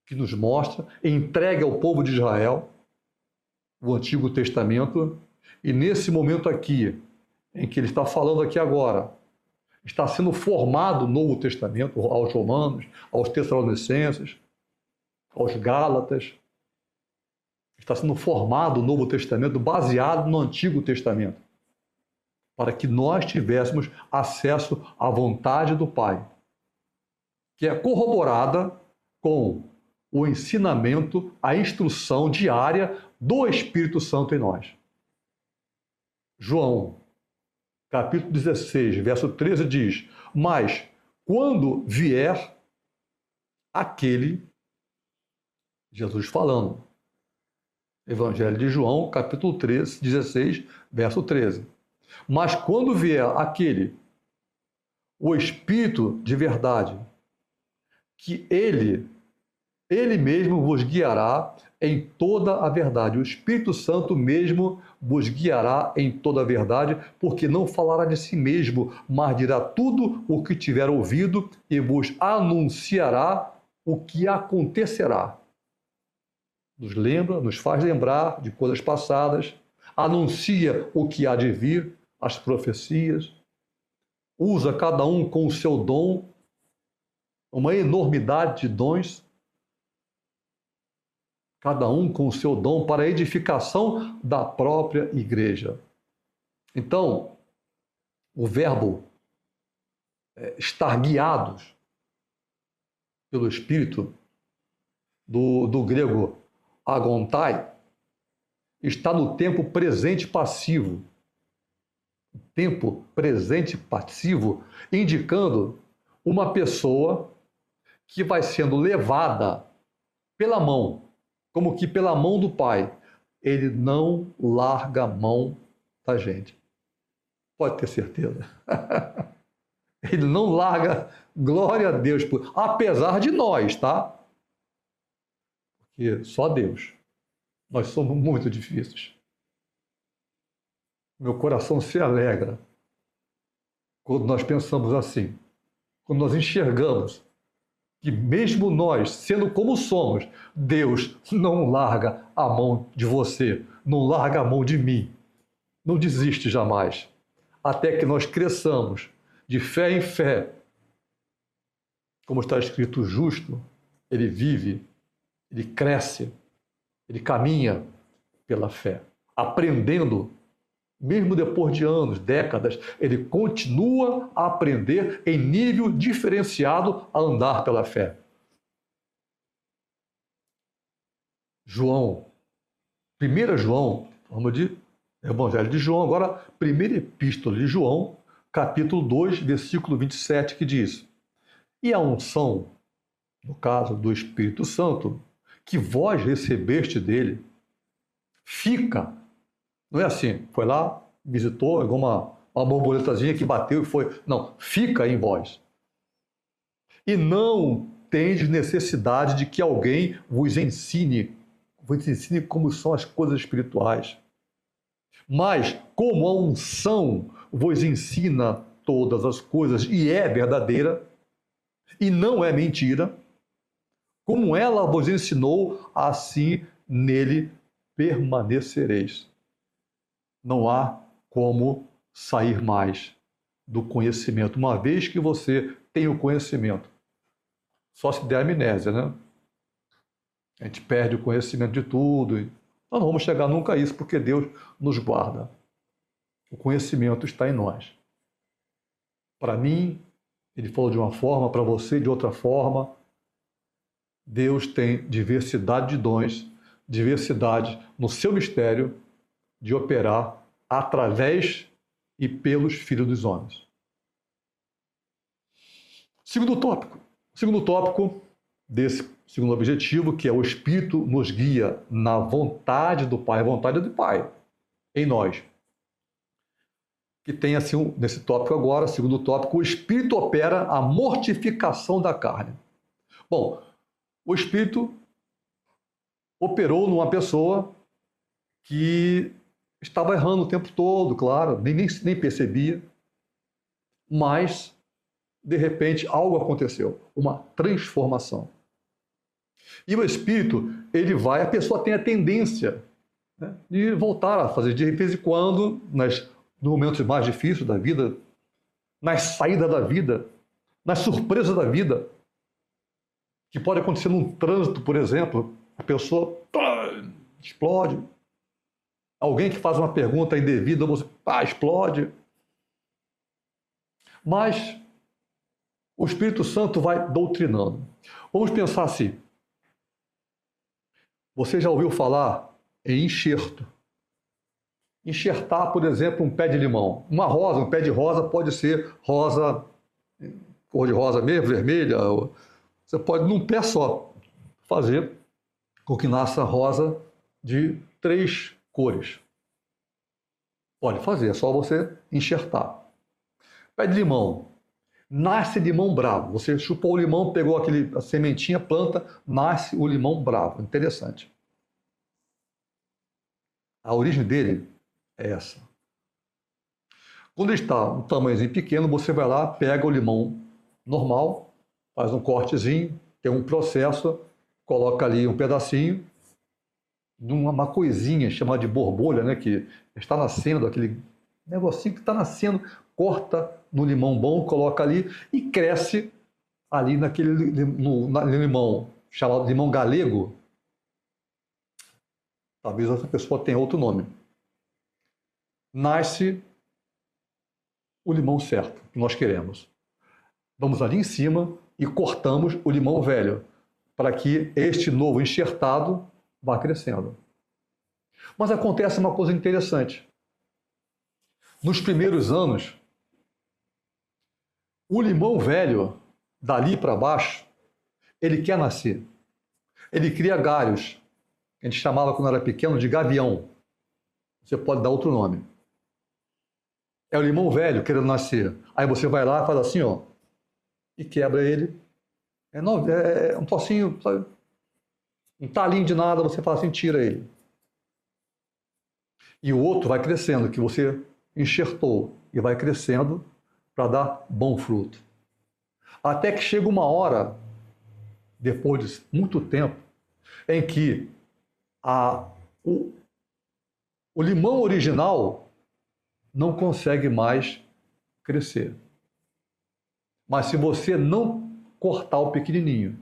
que nos mostra, entrega ao povo de Israel o Antigo Testamento, e nesse momento aqui, em que ele está falando aqui agora, está sendo formado o Novo Testamento aos Romanos, aos Tessalonicenses, aos Gálatas. Está sendo formado o Novo Testamento baseado no Antigo Testamento, para que nós tivéssemos acesso à vontade do Pai, que é corroborada com o ensinamento, a instrução diária do Espírito Santo em nós. João, capítulo 16, verso 13 diz: mas quando vier aquele, Jesus falando, Evangelho de João, capítulo 13, 16, verso 13. Mas quando vier aquele, o Espírito de verdade, que ele mesmo vos guiará em toda a verdade. O Espírito Santo mesmo vos guiará em toda a verdade, porque não falará de si mesmo, mas dirá tudo o que tiver ouvido e vos anunciará o que acontecerá. Nos lembra, nos faz lembrar de coisas passadas, anuncia o que há de vir, as profecias, usa cada um com o seu dom, uma enormidade de dons, cada um com o seu dom para a edificação da própria igreja. Então, o verbo estar guiados pelo Espírito, do grego agontai, está no tempo presente passivo. O tempo presente passivo indicando uma pessoa que vai sendo levada pela mão, como que pela mão do Pai. Ele não larga a mão da gente. Pode ter certeza. Ele não larga, glória a Deus, apesar de nós, tá? Porque só Deus Nós somos muito difíceis. Meu coração se alegra quando nós pensamos assim, quando nós enxergamos que mesmo nós, sendo como somos, Deus não larga a mão de você, não larga a mão de mim, não desiste jamais, até que nós cresçamos de fé em fé. Como está escrito, justo, ele vive, ele cresce, ele caminha pela fé, aprendendo, mesmo depois de anos, décadas, ele continua a aprender em nível diferenciado a andar pela fé. João, 1 João, vamos de Evangelho de João, agora, primeira epístola de João, capítulo 2, versículo 27, que diz: E a unção, no caso do Espírito Santo, que vós recebeste dele, fica. Não é assim, foi lá, visitou, alguma uma borboletazinha que bateu e foi. Não, fica em vós. E não tendes necessidade de que alguém vos ensine como são as coisas espirituais. Mas, como a unção vos ensina todas as coisas e é verdadeira, e não é mentira, como ela vos ensinou, assim nele permanecereis. Não há como sair mais do conhecimento, uma vez que você tem o conhecimento. Só se der amnésia, né? A gente perde o conhecimento de tudo. Nós não vamos chegar nunca a isso, porque Deus nos guarda. O conhecimento está em nós. Para mim, ele falou de uma forma, para você de outra forma. Deus tem diversidade de dons, diversidade no seu mistério de operar através e pelos filhos dos homens. Segundo tópico desse segundo objetivo, que é o Espírito nos guia na vontade do Pai, a vontade do Pai em nós. Que tem assim, nesse tópico agora, segundo tópico, o Espírito opera a mortificação da carne. Bom, o Espírito operou numa pessoa que estava errando o tempo todo, claro, nem percebia, mas, de repente, algo aconteceu, uma transformação. E o Espírito, a pessoa tem a tendência, né, de voltar a fazer, de vez em quando, nos momentos mais difíceis da vida, nas saídas da vida, nas surpresas da vida, que pode acontecer num trânsito, por exemplo, a pessoa explode. Alguém que faz uma pergunta indevida, você explode. Mas o Espírito Santo vai doutrinando. Vamos pensar assim. Você já ouviu falar em enxerto? Enxertar, por exemplo, um pé de limão. Uma rosa, um pé de rosa pode ser rosa, cor de rosa mesmo, vermelha. Você pode, num pé só, fazer com que nasça rosa de 3 cores. Pode fazer, é só você enxertar. Pé de limão. Nasce limão bravo. Você chupou o limão, pegou a sementinha, planta, nasce o limão bravo. Interessante. A origem dele é essa. Quando ele está um tamanhozinho pequeno, você vai lá, pega o limão normal, faz um cortezinho, tem um processo, coloca ali um pedacinho de uma coisinha chamada de borbolha, né, que está nascendo, aquele negocinho que está nascendo, corta no limão bom, coloca ali e cresce ali naquele limão chamado limão galego. Talvez essa pessoa tenha outro nome. Nasce o limão certo que nós queremos. Vamos ali em cima e cortamos o limão velho para que este novo enxertado vá crescendo. Mas acontece uma coisa interessante. Nos primeiros anos, o limão velho, dali para baixo, ele quer nascer. Ele cria galhos. A gente chamava, quando era pequeno, de gavião. Você pode dar outro nome. É o limão velho querendo nascer. Aí você vai lá e faz assim, ó, e quebra ele. É um tocinho, sabe? Um talinho de nada, você fala assim, tira ele. E o outro vai crescendo, que você enxertou, e vai crescendo para dar bom fruto. Até que chega uma hora, depois de muito tempo, em que o, o limão original não consegue mais crescer. Mas se você não cortar o pequenininho,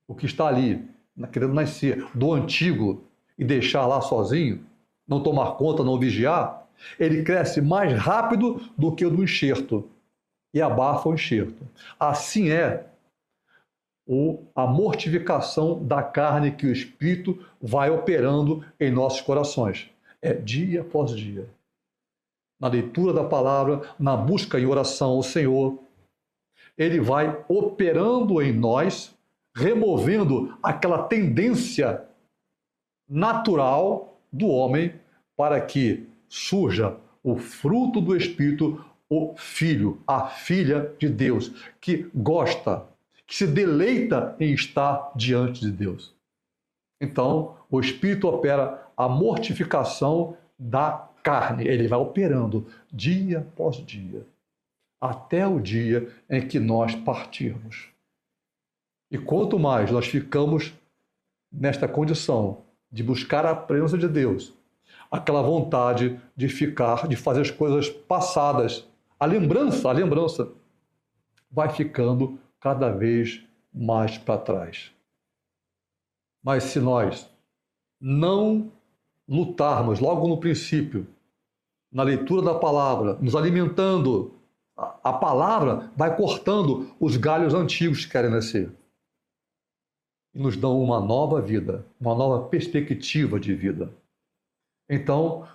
o que está ali, querendo nascer, do antigo, e deixar lá sozinho, não tomar conta, não vigiar, ele cresce mais rápido do que o do enxerto e abafa o enxerto. Assim é a mortificação da carne que o Espírito vai operando em nossos corações. É dia após dia. Na leitura da palavra, na busca em oração ao Senhor, ele vai operando em nós, removendo aquela tendência natural do homem para que surja o fruto do Espírito, o filho, a filha de Deus, que gosta, que se deleita em estar diante de Deus. Então, o Espírito opera a mortificação da carne. Ele vai operando dia após dia, até o dia em que nós partirmos. E quanto mais nós ficamos nesta condição de buscar a presença de Deus, aquela vontade de ficar, de fazer as coisas passadas, a lembrança vai ficando cada vez mais para trás. Mas se nós não lutarmos logo no princípio, na leitura da palavra, nos alimentando, a palavra vai cortando os galhos antigos que querem nascer e nos dão uma nova vida, uma nova perspectiva de vida. Então,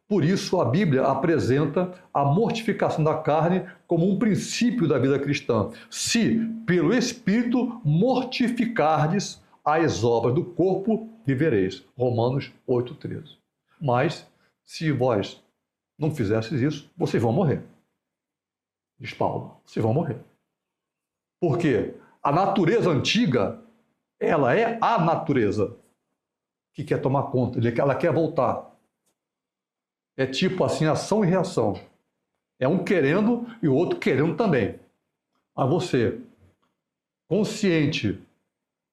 por isso a Bíblia apresenta a mortificação da carne como um princípio da vida cristã. Se pelo Espírito mortificardes as obras do corpo, vivereis. Romanos 8,13. Mas, se vós não fizesseis isso, vocês vão morrer. Diz Paulo, vocês vão morrer. Por quê? A natureza antiga, ela é a natureza que quer tomar conta, ela quer voltar. É tipo assim, ação e reação. É um querendo e o outro querendo também. Mas você, consciente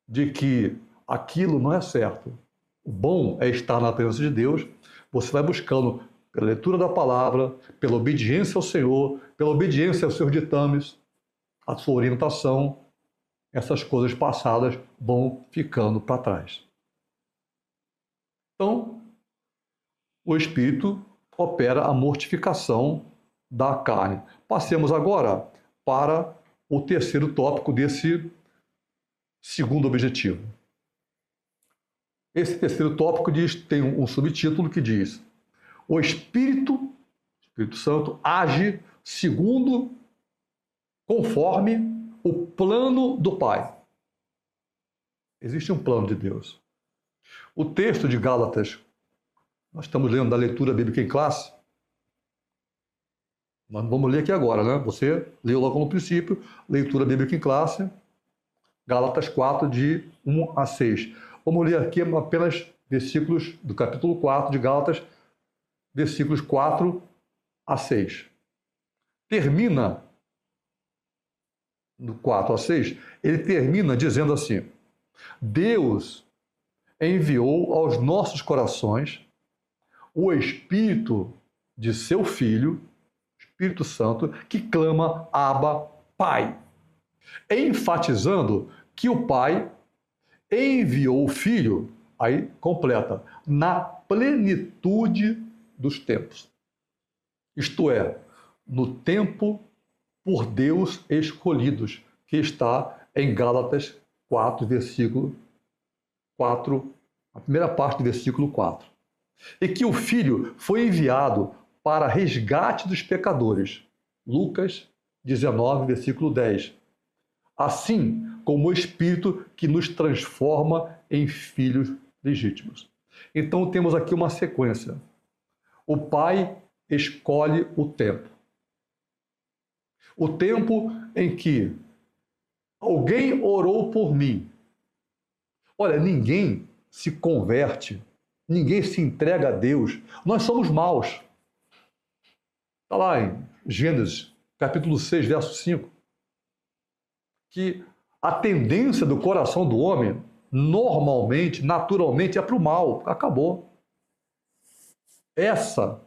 de que aquilo não é certo, o bom é estar na presença de Deus, você vai buscando pela leitura da palavra, pela obediência ao Senhor, pela obediência aos seus ditames, a sua orientação, essas coisas passadas vão ficando para trás. Então, o Espírito opera a mortificação da carne. Passemos agora para o terceiro tópico desse segundo objetivo. Esse terceiro tópico tem um subtítulo que diz: o Espírito Santo age conforme o plano do Pai. Existe um plano de Deus. O texto de Gálatas, nós estamos lendo da leitura bíblica em classe, nós vamos ler aqui agora, né? Você leu logo no princípio, leitura bíblica em classe, Gálatas 4, de 1 a 6. Vamos ler aqui apenas versículos do capítulo 4 de Gálatas, versículos 4 a 6. Termina, do 4 a 6, ele termina dizendo assim: Deus enviou aos nossos corações o Espírito de seu Filho, Espírito Santo, que clama Abba, Pai, enfatizando que o Pai enviou o Filho, aí completa, na plenitude dos tempos. Isto é, no tempo por Deus escolhidos, que está em Gálatas 4, versículo 4, a primeira parte do versículo 4. E que o Filho foi enviado para resgate dos pecadores. Lucas 19, versículo 10. Assim como o Espírito que nos transforma em filhos legítimos. Então temos aqui uma sequência. O Pai escolhe o tempo. O tempo em que alguém orou por mim. Olha, ninguém se converte ninguém se entrega a Deus. Nós somos maus. Está lá em Gênesis, capítulo 6, verso 5, que a tendência do coração do homem, normalmente, naturalmente, é para o mal. Acabou. Essa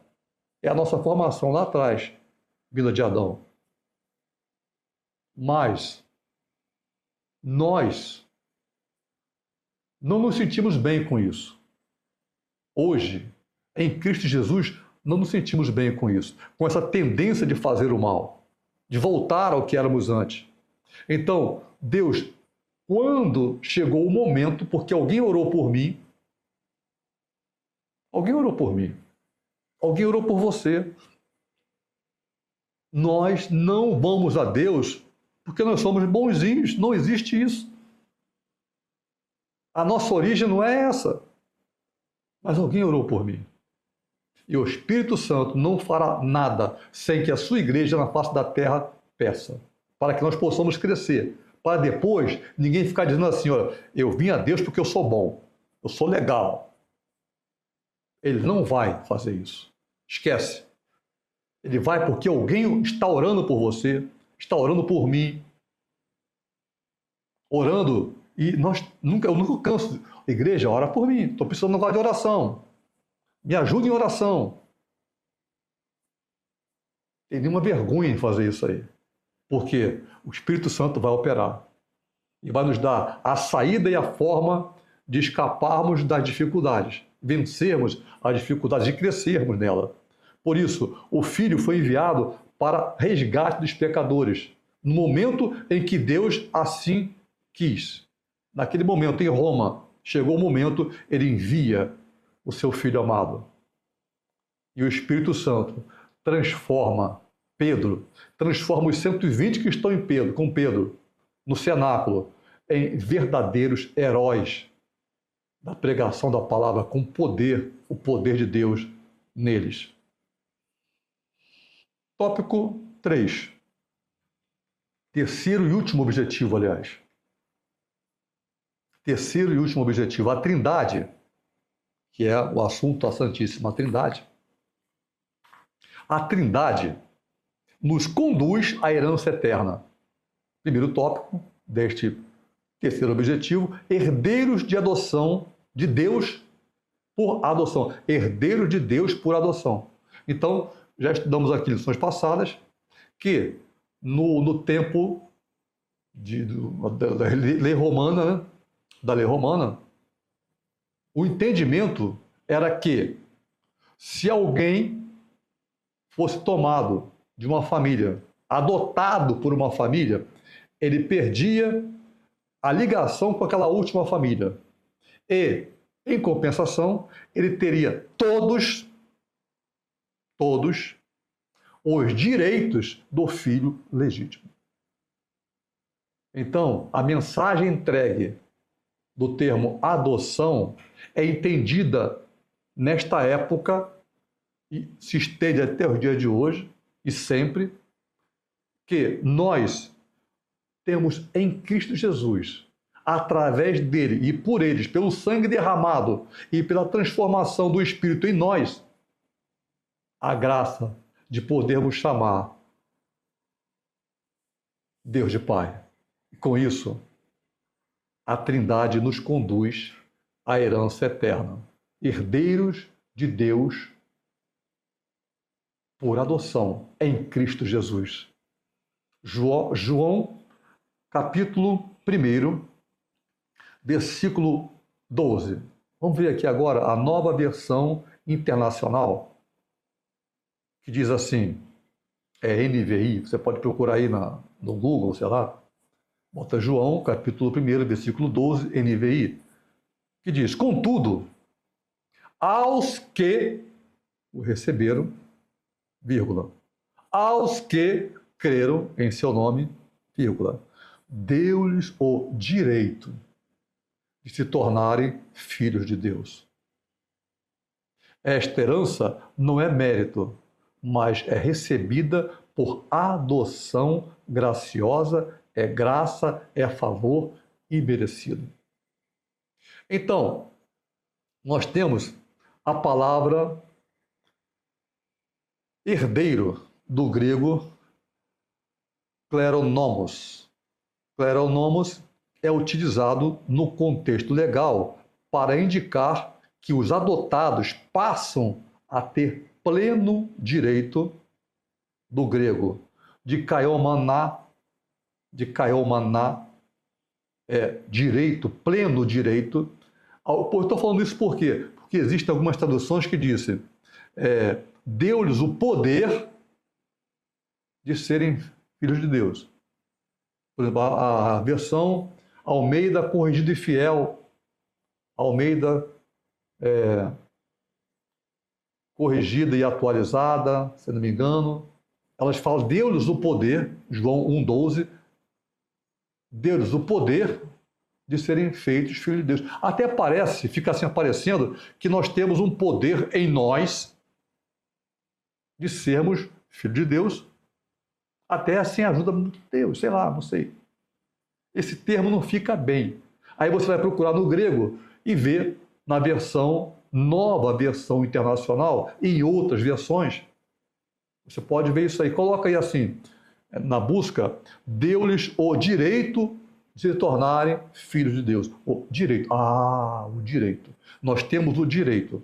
é a nossa formação lá atrás, vinda de Adão. Mas nós não nos sentimos bem com isso. Hoje, em Cristo Jesus, não nos sentimos bem com isso, com essa tendência de fazer o mal, de voltar ao que éramos antes. Então, Deus, quando chegou o momento, porque alguém orou por mim, alguém orou por mim, alguém orou por você, nós não vamos a Deus porque nós somos bonzinhos, não existe isso. A nossa origem não é essa. Mas alguém orou por mim. E o Espírito Santo não fará nada sem que a sua igreja na face da terra peça, para que nós possamos crescer, para depois ninguém ficar dizendo assim, olha, eu vim a Deus porque eu sou bom, eu sou legal. Ele não vai fazer isso. Esquece. Ele vai porque alguém está orando por você, está orando por mim, orando, e eu nunca canso. Igreja, ora por mim, estou precisando de oração. Me ajude em oração. Tem nenhuma vergonha em fazer isso aí. Porque o Espírito Santo vai operar. E vai nos dar a saída e a forma de escaparmos das dificuldades, vencermos as dificuldades e crescermos nela. Por isso, o Filho foi enviado para resgate dos pecadores, no momento em que Deus assim quis. Naquele momento, em Roma, chegou o momento, ele envia o seu Filho amado. E o Espírito Santo transforma Pedro, transforma os 120 que estão com Pedro, no cenáculo, em verdadeiros heróis da pregação da palavra, com poder, o poder de Deus neles. Tópico 3. Terceiro e último objetivo, aliás. Terceiro e último objetivo, a Trindade, que é o assunto da Santíssima Trindade. A Trindade nos conduz à herança eterna. Primeiro tópico deste terceiro objetivo, herdeiros de adoção de Deus por adoção. Herdeiros de Deus por adoção. Então, já estudamos aqui em lições passadas que no tempo da lei romana, né? Da lei romana, o entendimento era que se alguém fosse tomado de uma família, adotado por uma família, ele perdia a ligação com aquela última família. E, em compensação, ele teria todos os direitos do filho legítimo. Então, a mensagem entregue do termo adoção é entendida nesta época e se estende até os dias de hoje e sempre, que nós temos em Cristo Jesus, através dele e por eles, pelo sangue derramado e pela transformação do Espírito em nós, a graça de podermos chamar Deus de Pai. E com isso, a Trindade nos conduz à herança eterna, herdeiros de Deus por adoção em Cristo Jesus. João, capítulo 1, versículo 12. Vamos ver aqui agora a nova versão internacional, que diz assim, é NVI, você pode procurar aí no Google, sei lá, bota João, capítulo 1, versículo 12, NVI, que diz, contudo, aos que o receberam, vírgula, aos que creram em seu nome, vírgula, deu-lhes o direito de se tornarem filhos de Deus. Esta herança não é mérito, mas é recebida por adoção graciosa, é graça, é favor imerecido. Então, nós temos a palavra herdeiro, do grego kleronomos. Kleronomos é utilizado no contexto legal para indicar que os adotados passam a ter pleno direito, do grego dikaiomaná, direito, pleno direito. Estou falando isso por quê? Porque existem algumas traduções que dizem deu-lhes o poder de serem filhos de Deus. Por exemplo, a versão Almeida Corrigida e Fiel, Almeida corrigida e atualizada, se não me engano, elas falam, deu-lhes o poder, João 1,12, deu-lhes o poder de serem feitos filhos de Deus. Até parece, fica assim aparecendo, que nós temos um poder em nós de sermos filhos de Deus, até sem a ajuda de Deus, sei lá, não sei. Esse termo não fica bem. Aí você vai procurar no grego e ver na nova versão internacional e em outras versões. Você pode ver isso aí. Coloca aí assim, na busca, deu-lhes o direito de se tornarem filhos de Deus. O direito. O direito. Nós temos o direito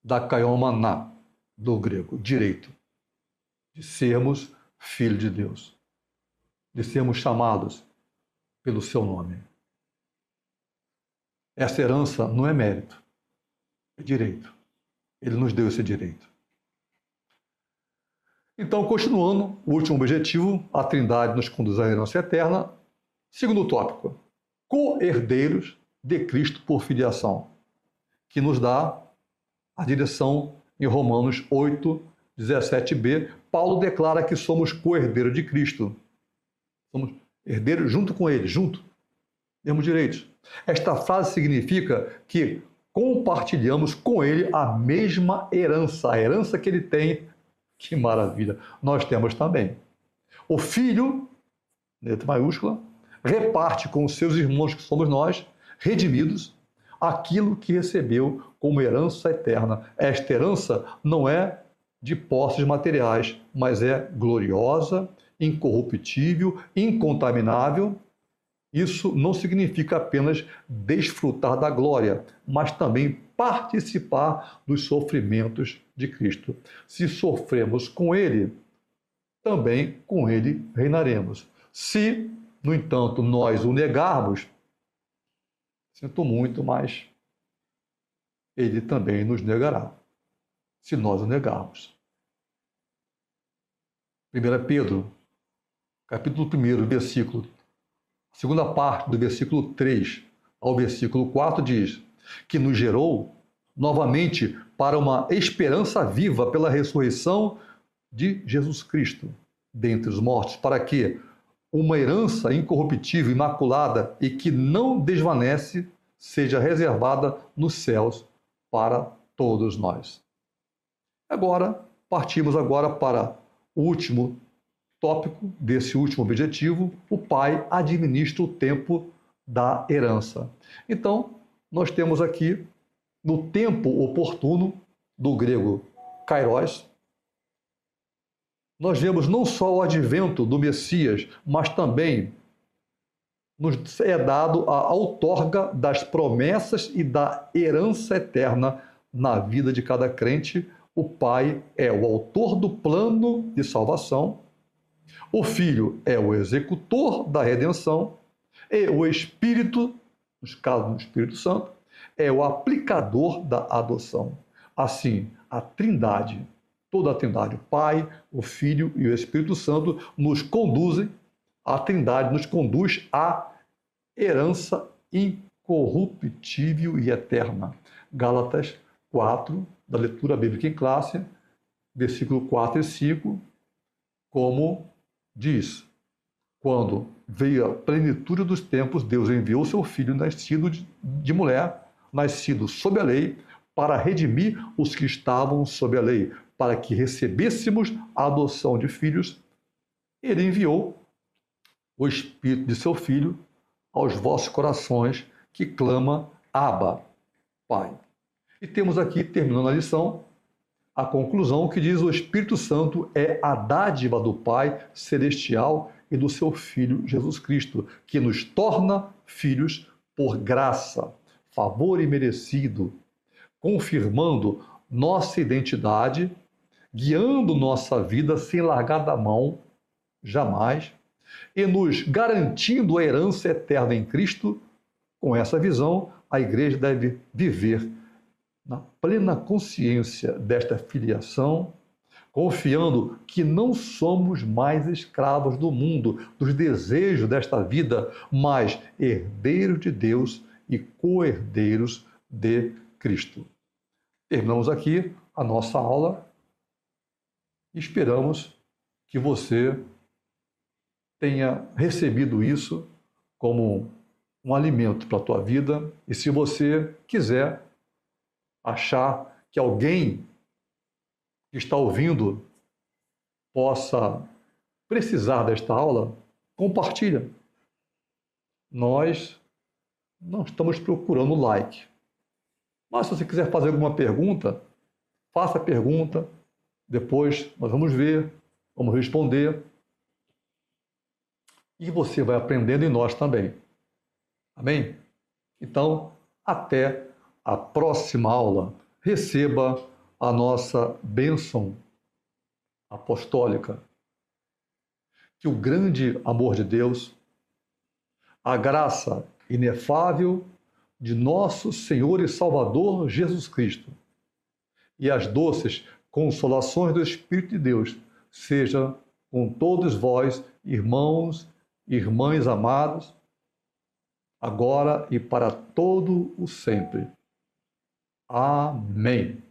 da kaiomaná, do grego, direito de sermos filhos de Deus, de sermos chamados pelo seu nome. Essa herança não é mérito, é direito. Ele nos deu esse direito. Então, continuando, o último objetivo, a Trindade nos conduz à herança eterna. Segundo tópico, co-herdeiros de Cristo por filiação, que nos dá a direção em Romanos 8, 17b. Paulo declara que somos co-herdeiros de Cristo. Somos herdeiros junto com ele, mesmos direitos. Esta frase significa que compartilhamos com ele a mesma herança, a herança que ele tem. Que maravilha! Nós temos também. O Filho, letra maiúscula, reparte com os seus irmãos, que somos nós, redimidos, aquilo que recebeu como herança eterna. Esta herança não é de posses materiais, mas é gloriosa, incorruptível, incontaminável. Isso não significa apenas desfrutar da glória, mas também participar dos sofrimentos de Cristo. Se sofremos com Ele, também com Ele reinaremos. Se, no entanto, nós o negarmos, sinto muito, mas Ele também nos negará, se nós o negarmos. 1 Pedro, capítulo 1, versículo, segunda parte do versículo 3 ao versículo 4 diz que nos gerou novamente para uma esperança viva pela ressurreição de Jesus Cristo dentre os mortos, para que uma herança incorruptível, imaculada e que não desvanece seja reservada nos céus para todos nós. Agora, partimos para o último tópico desse último objetivo. O Pai administra o tempo da herança. Então, nós temos aqui, no tempo oportuno, do grego kairos, nós vemos não só o advento do Messias, mas também nos é dado a outorga das promessas e da herança eterna na vida de cada crente. O Pai é o autor do plano de salvação, o Filho é o executor da redenção e o Espírito, nos casos do Espírito Santo, é o aplicador da adoção. Assim, a Trindade, toda a Trindade, o Pai, o Filho e o Espírito Santo nos conduzem, a Trindade nos conduz à herança incorruptível e eterna. Gálatas 4, da leitura bíblica em classe, versículo 4 e 5, como diz: quando veio a plenitude dos tempos, Deus enviou seu Filho, nascido de mulher, nascido sob a lei, para redimir os que estavam sob a lei, para que recebêssemos a adoção de filhos. Ele enviou o Espírito de seu Filho aos vossos corações, que clama: Abba, Pai. E temos aqui, terminando a lição, a conclusão que diz: o Espírito Santo é a dádiva do Pai Celestial e do seu Filho Jesus Cristo, que nos torna filhos por graça, favor imerecido, confirmando nossa identidade, guiando nossa vida sem largar da mão, jamais, e nos garantindo a herança eterna em Cristo. Com essa visão, a igreja deve viver na plena consciência desta filiação, confiando que não somos mais escravos do mundo, dos desejos desta vida, mas herdeiros de Deus e co-herdeiros de Cristo. Terminamos aqui a nossa aula e esperamos que você tenha recebido isso como um alimento para a tua vida. E se você quiser achar que alguém que está ouvindo possa precisar desta aula, compartilha. Nós não estamos procurando like. Mas se você quiser fazer alguma pergunta, faça a pergunta. Depois nós vamos ver, vamos responder. E você vai aprendendo e nós também. Amém? Então, até a próxima aula. Receba a nossa bênção apostólica. Que o grande amor de Deus, a graça inefável de nosso Senhor e Salvador Jesus Cristo e as doces consolações do Espírito de Deus seja com todos vós, irmãos e irmãs amados, agora e para todo o sempre. Amém.